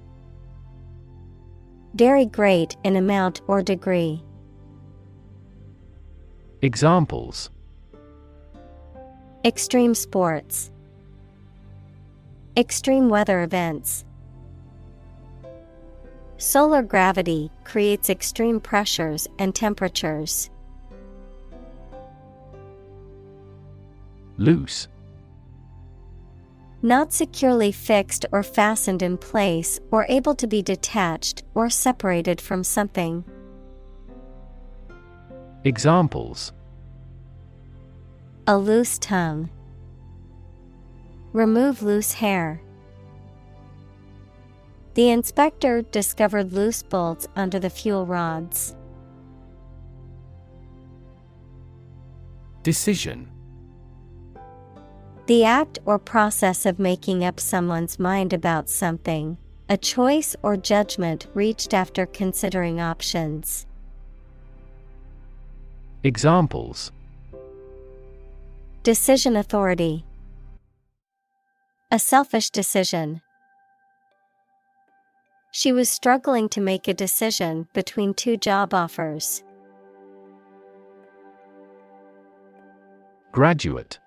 Very great in amount or degree. Examples: Extreme sports. Extreme weather events. Solar gravity creates extreme pressures and temperatures. Loose. Not securely fixed or fastened in place or able to be detached or separated from something. Examples: A loose tongue. Remove loose hair. The inspector discovered loose bolts under the fuel rods. Decision. The act or process of making up someone's mind about something, a choice or judgment reached after considering options. Examples: Decision authority. A selfish decision. She was struggling to make a decision between two job offers. Graduate.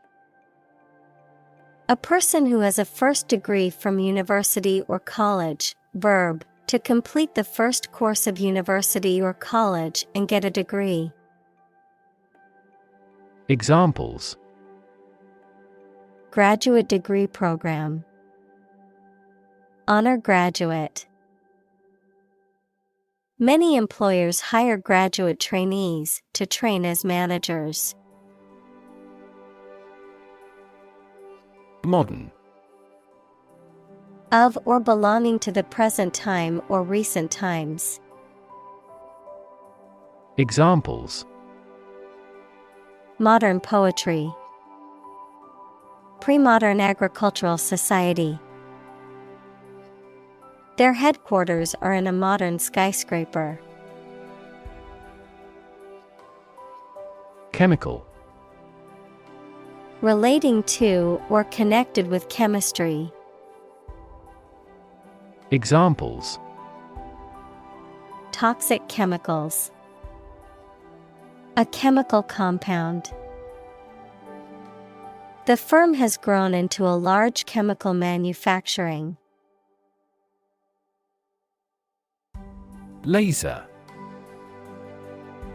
A person who has a first degree from university or college. Verb, to complete the first course of university or college and get a degree. Examples: Graduate degree program. Honor graduate. Many employers hire graduate trainees to train as managers. Modern. Of or belonging to the present time or recent times. Examples: Modern poetry. Pre-modern agricultural society. Their headquarters are in a modern skyscraper. Chemical. Relating to or connected with chemistry. Examples: Toxic chemicals. A chemical compound. The firm has grown into a large chemical manufacturing. Laser.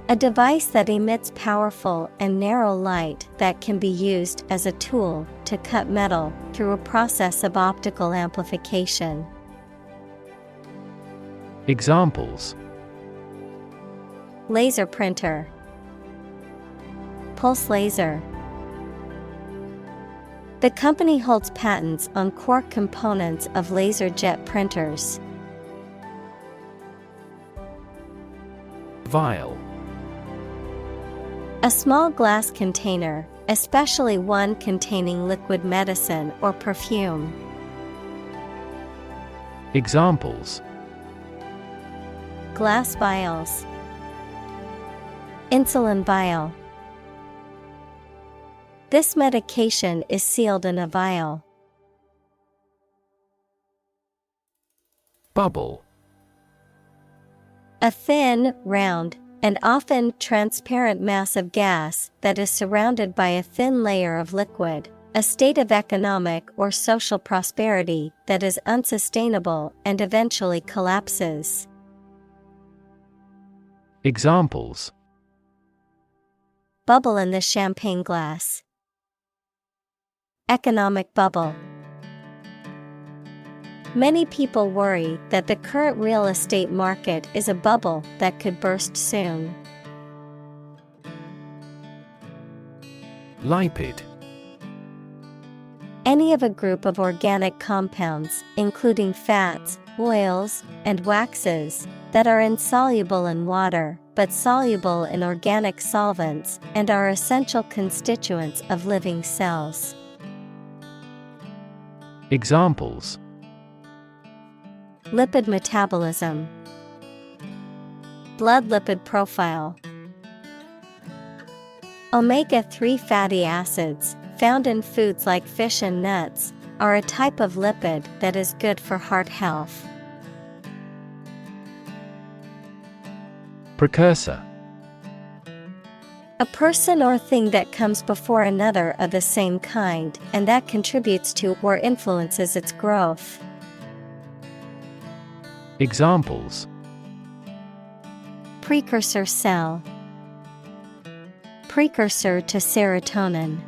A device that emits powerful and narrow light that can be used as a tool to cut metal through a process of optical amplification. Examples: Laser printer. Pulse laser. The company holds patents on core components of laser jet printers. Vial. A small glass container, especially one containing liquid medicine or perfume. Examples: Glass vials. Insulin vial. This medication is sealed in a vial. Bubble. A thin, round, and often transparent mass of gas that is surrounded by a thin layer of liquid, a state of economic or social prosperity that is unsustainable and eventually collapses. Examples: Bubble in the champagne glass. Economic bubble. Many people worry that the current real estate market is a bubble that could burst soon. Lipid. Any of a group of organic compounds, including fats, oils, and waxes, that are insoluble in water, but soluble in organic solvents, and are essential constituents of living cells. Examples: Lipid metabolism, blood lipid profile. Omega-3 fatty acids, found in foods like fish and nuts, are a type of lipid that is good for heart health. Precursor: A person or thing that comes before another of the same kind and that contributes to or influences its growth. Examples: Precursor cell, precursor to serotonin.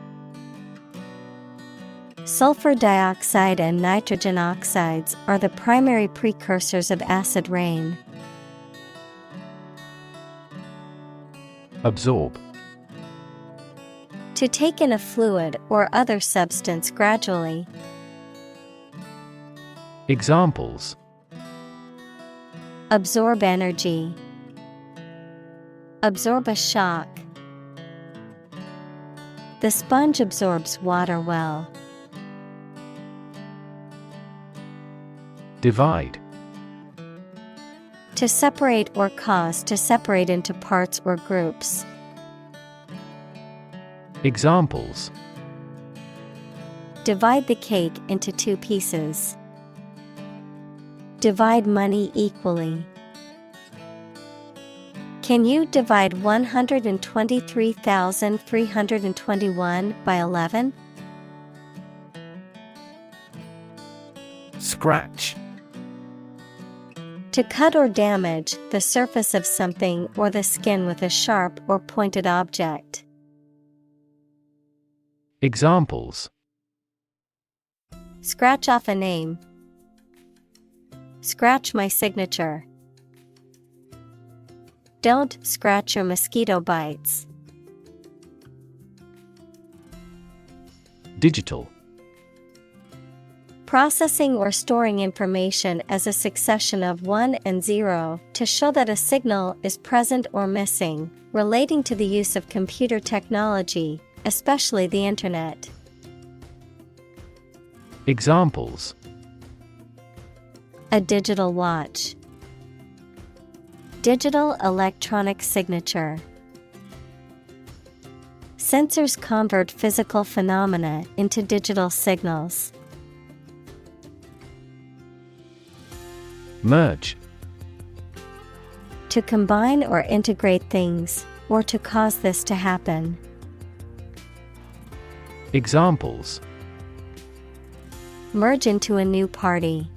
Sulfur dioxide and nitrogen oxides are the primary precursors of acid rain. Absorb: To take in a fluid or other substance gradually. Examples: Absorb energy, absorb a shock. The sponge absorbs water well. Divide: To separate or cause to separate into parts or groups. Examples: Divide the cake into 2 pieces. Divide money equally. Can you divide 123,321 by 11? Scratch: To cut or damage the surface of something or the skin with a sharp or pointed object. Examples: Scratch off a name. Scratch my signature. Don't scratch your mosquito bites. Digital: Processing or storing information as a succession of 1 and 0 to show that a signal is present or missing, relating to the use of computer technology, especially the Internet. Examples: A digital watch. Digital electronic signature. Sensors convert physical phenomena into digital signals. Merge: To combine or integrate things, or to cause this to happen. Examples: Merge into a new party.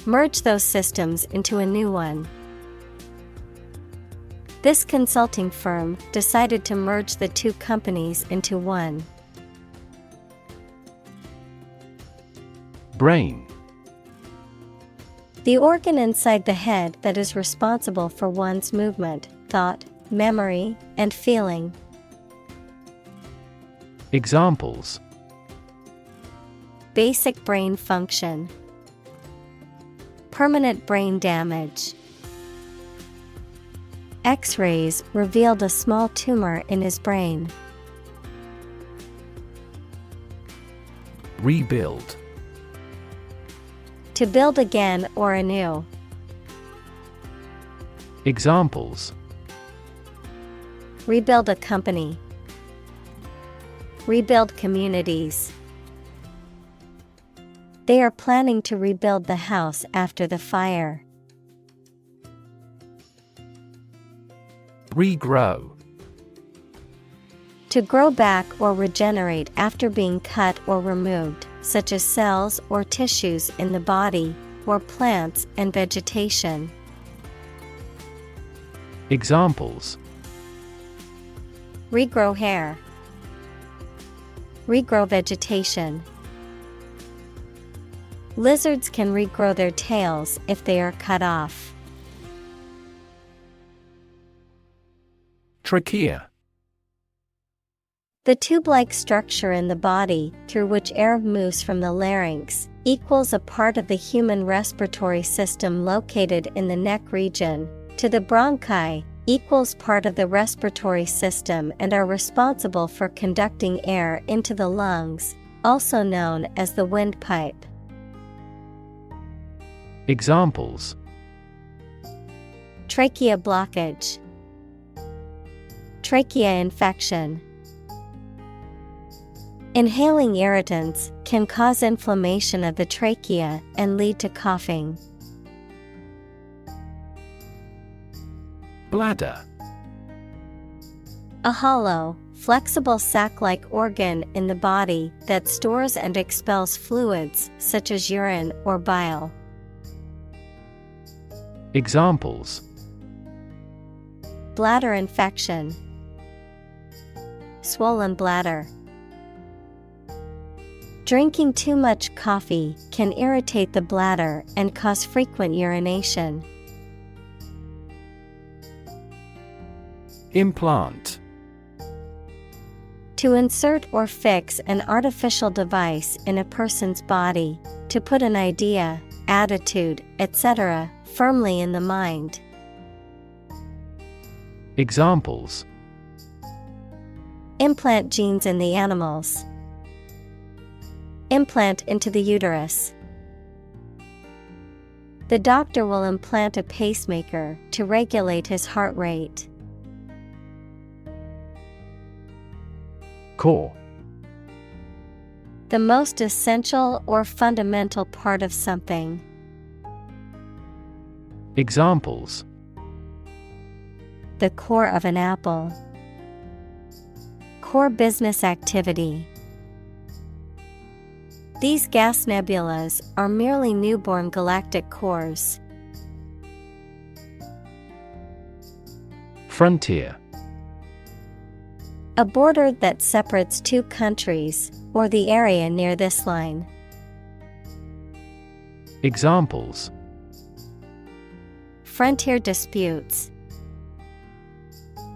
Merge those systems into a new one. This consulting firm decided to merge the 2 companies into one. Brain: The organ inside the head that is responsible for one's movement, thought, memory, and feeling. Examples: Basic brain function. Permanent brain damage. X-rays revealed a small tumor in his brain. Rebuild: To build again or anew. Examples: Rebuild a company. Rebuild communities. They are planning to rebuild the house after the fire. Regrow: To grow back or regenerate after being cut or removed, such as cells or tissues in the body, or plants and vegetation. Examples: Regrow hair. Regrow vegetation. Lizards can regrow their tails if they are cut off. Trachea: The tube-like structure in the body through which air moves from the larynx equals a part of the human respiratory system located in the neck region, to the bronchi equals part of the respiratory system and are responsible for conducting air into the lungs, also known as the windpipe. Examples: trachea blockage, trachea infection. Inhaling irritants can cause inflammation of the trachea and lead to coughing. Bladder. A hollow, flexible sac-like organ in the body that stores and expels fluids such as urine or bile. Examples: bladder infection, swollen bladder. Drinking too much coffee can irritate the bladder and cause frequent urination. Implant. To insert or fix an artificial device in a person's body, to put an idea, attitude, etc., firmly in the mind. Examples: implant genes in the animals, implant into the uterus. The doctor will implant a pacemaker to regulate his heart rate. Core. The most essential or fundamental part of something. Examples: the core of an apple, core business activity. These gas nebulas are merely newborn galactic cores. Frontier. A border that separates two countries, or the area near this line. Examples: frontier disputes.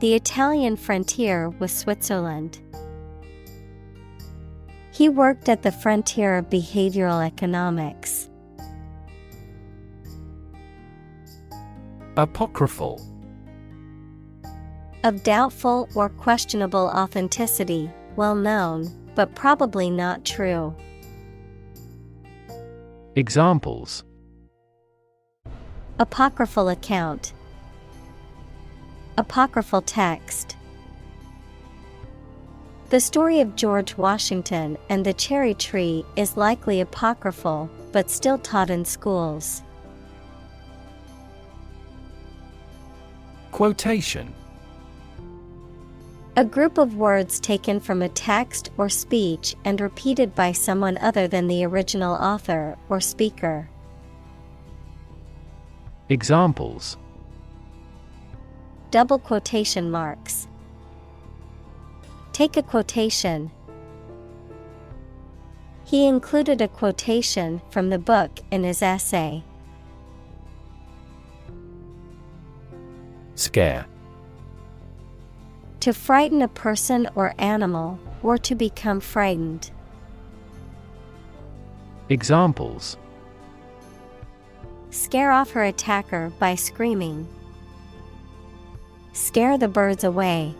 The Italian frontier with Switzerland. He worked at the frontier of behavioral economics. Apocryphal. Of doubtful or questionable authenticity, well known, but probably not true. Examples: apocryphal account, apocryphal text. The story of George Washington and the cherry tree is likely apocryphal, but still taught in schools. Quotation. A group of words taken from a text or speech and repeated by someone other than the original author or speaker. Examples: double quotation marks. Take a quotation. He included a quotation from the book in his essay. Scare. To frighten a person or animal, or to become frightened. Examples: scare off her attacker by screaming. Scare the birds away.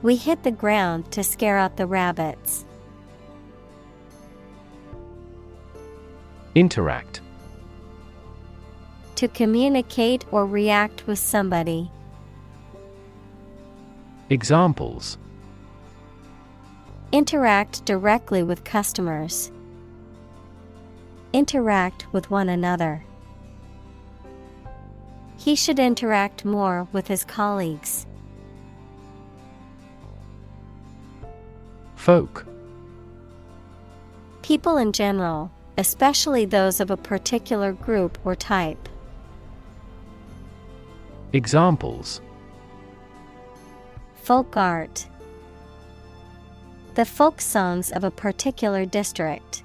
We hit the ground to scare out the rabbits. Interact. To communicate or react with somebody. Examples: interact directly with customers. Interact with one another. He should interact more with his colleagues. Folk. People in general, especially those of a particular group or type. Examples: folk art. The folk songs of a particular district.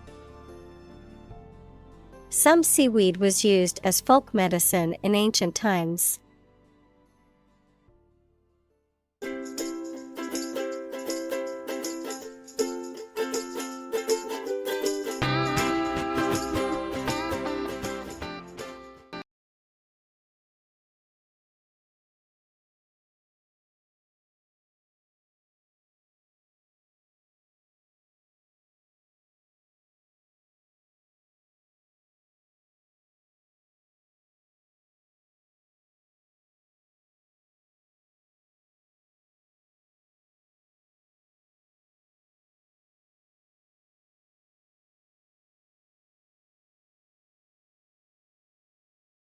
Some seaweed was used as folk medicine in ancient times.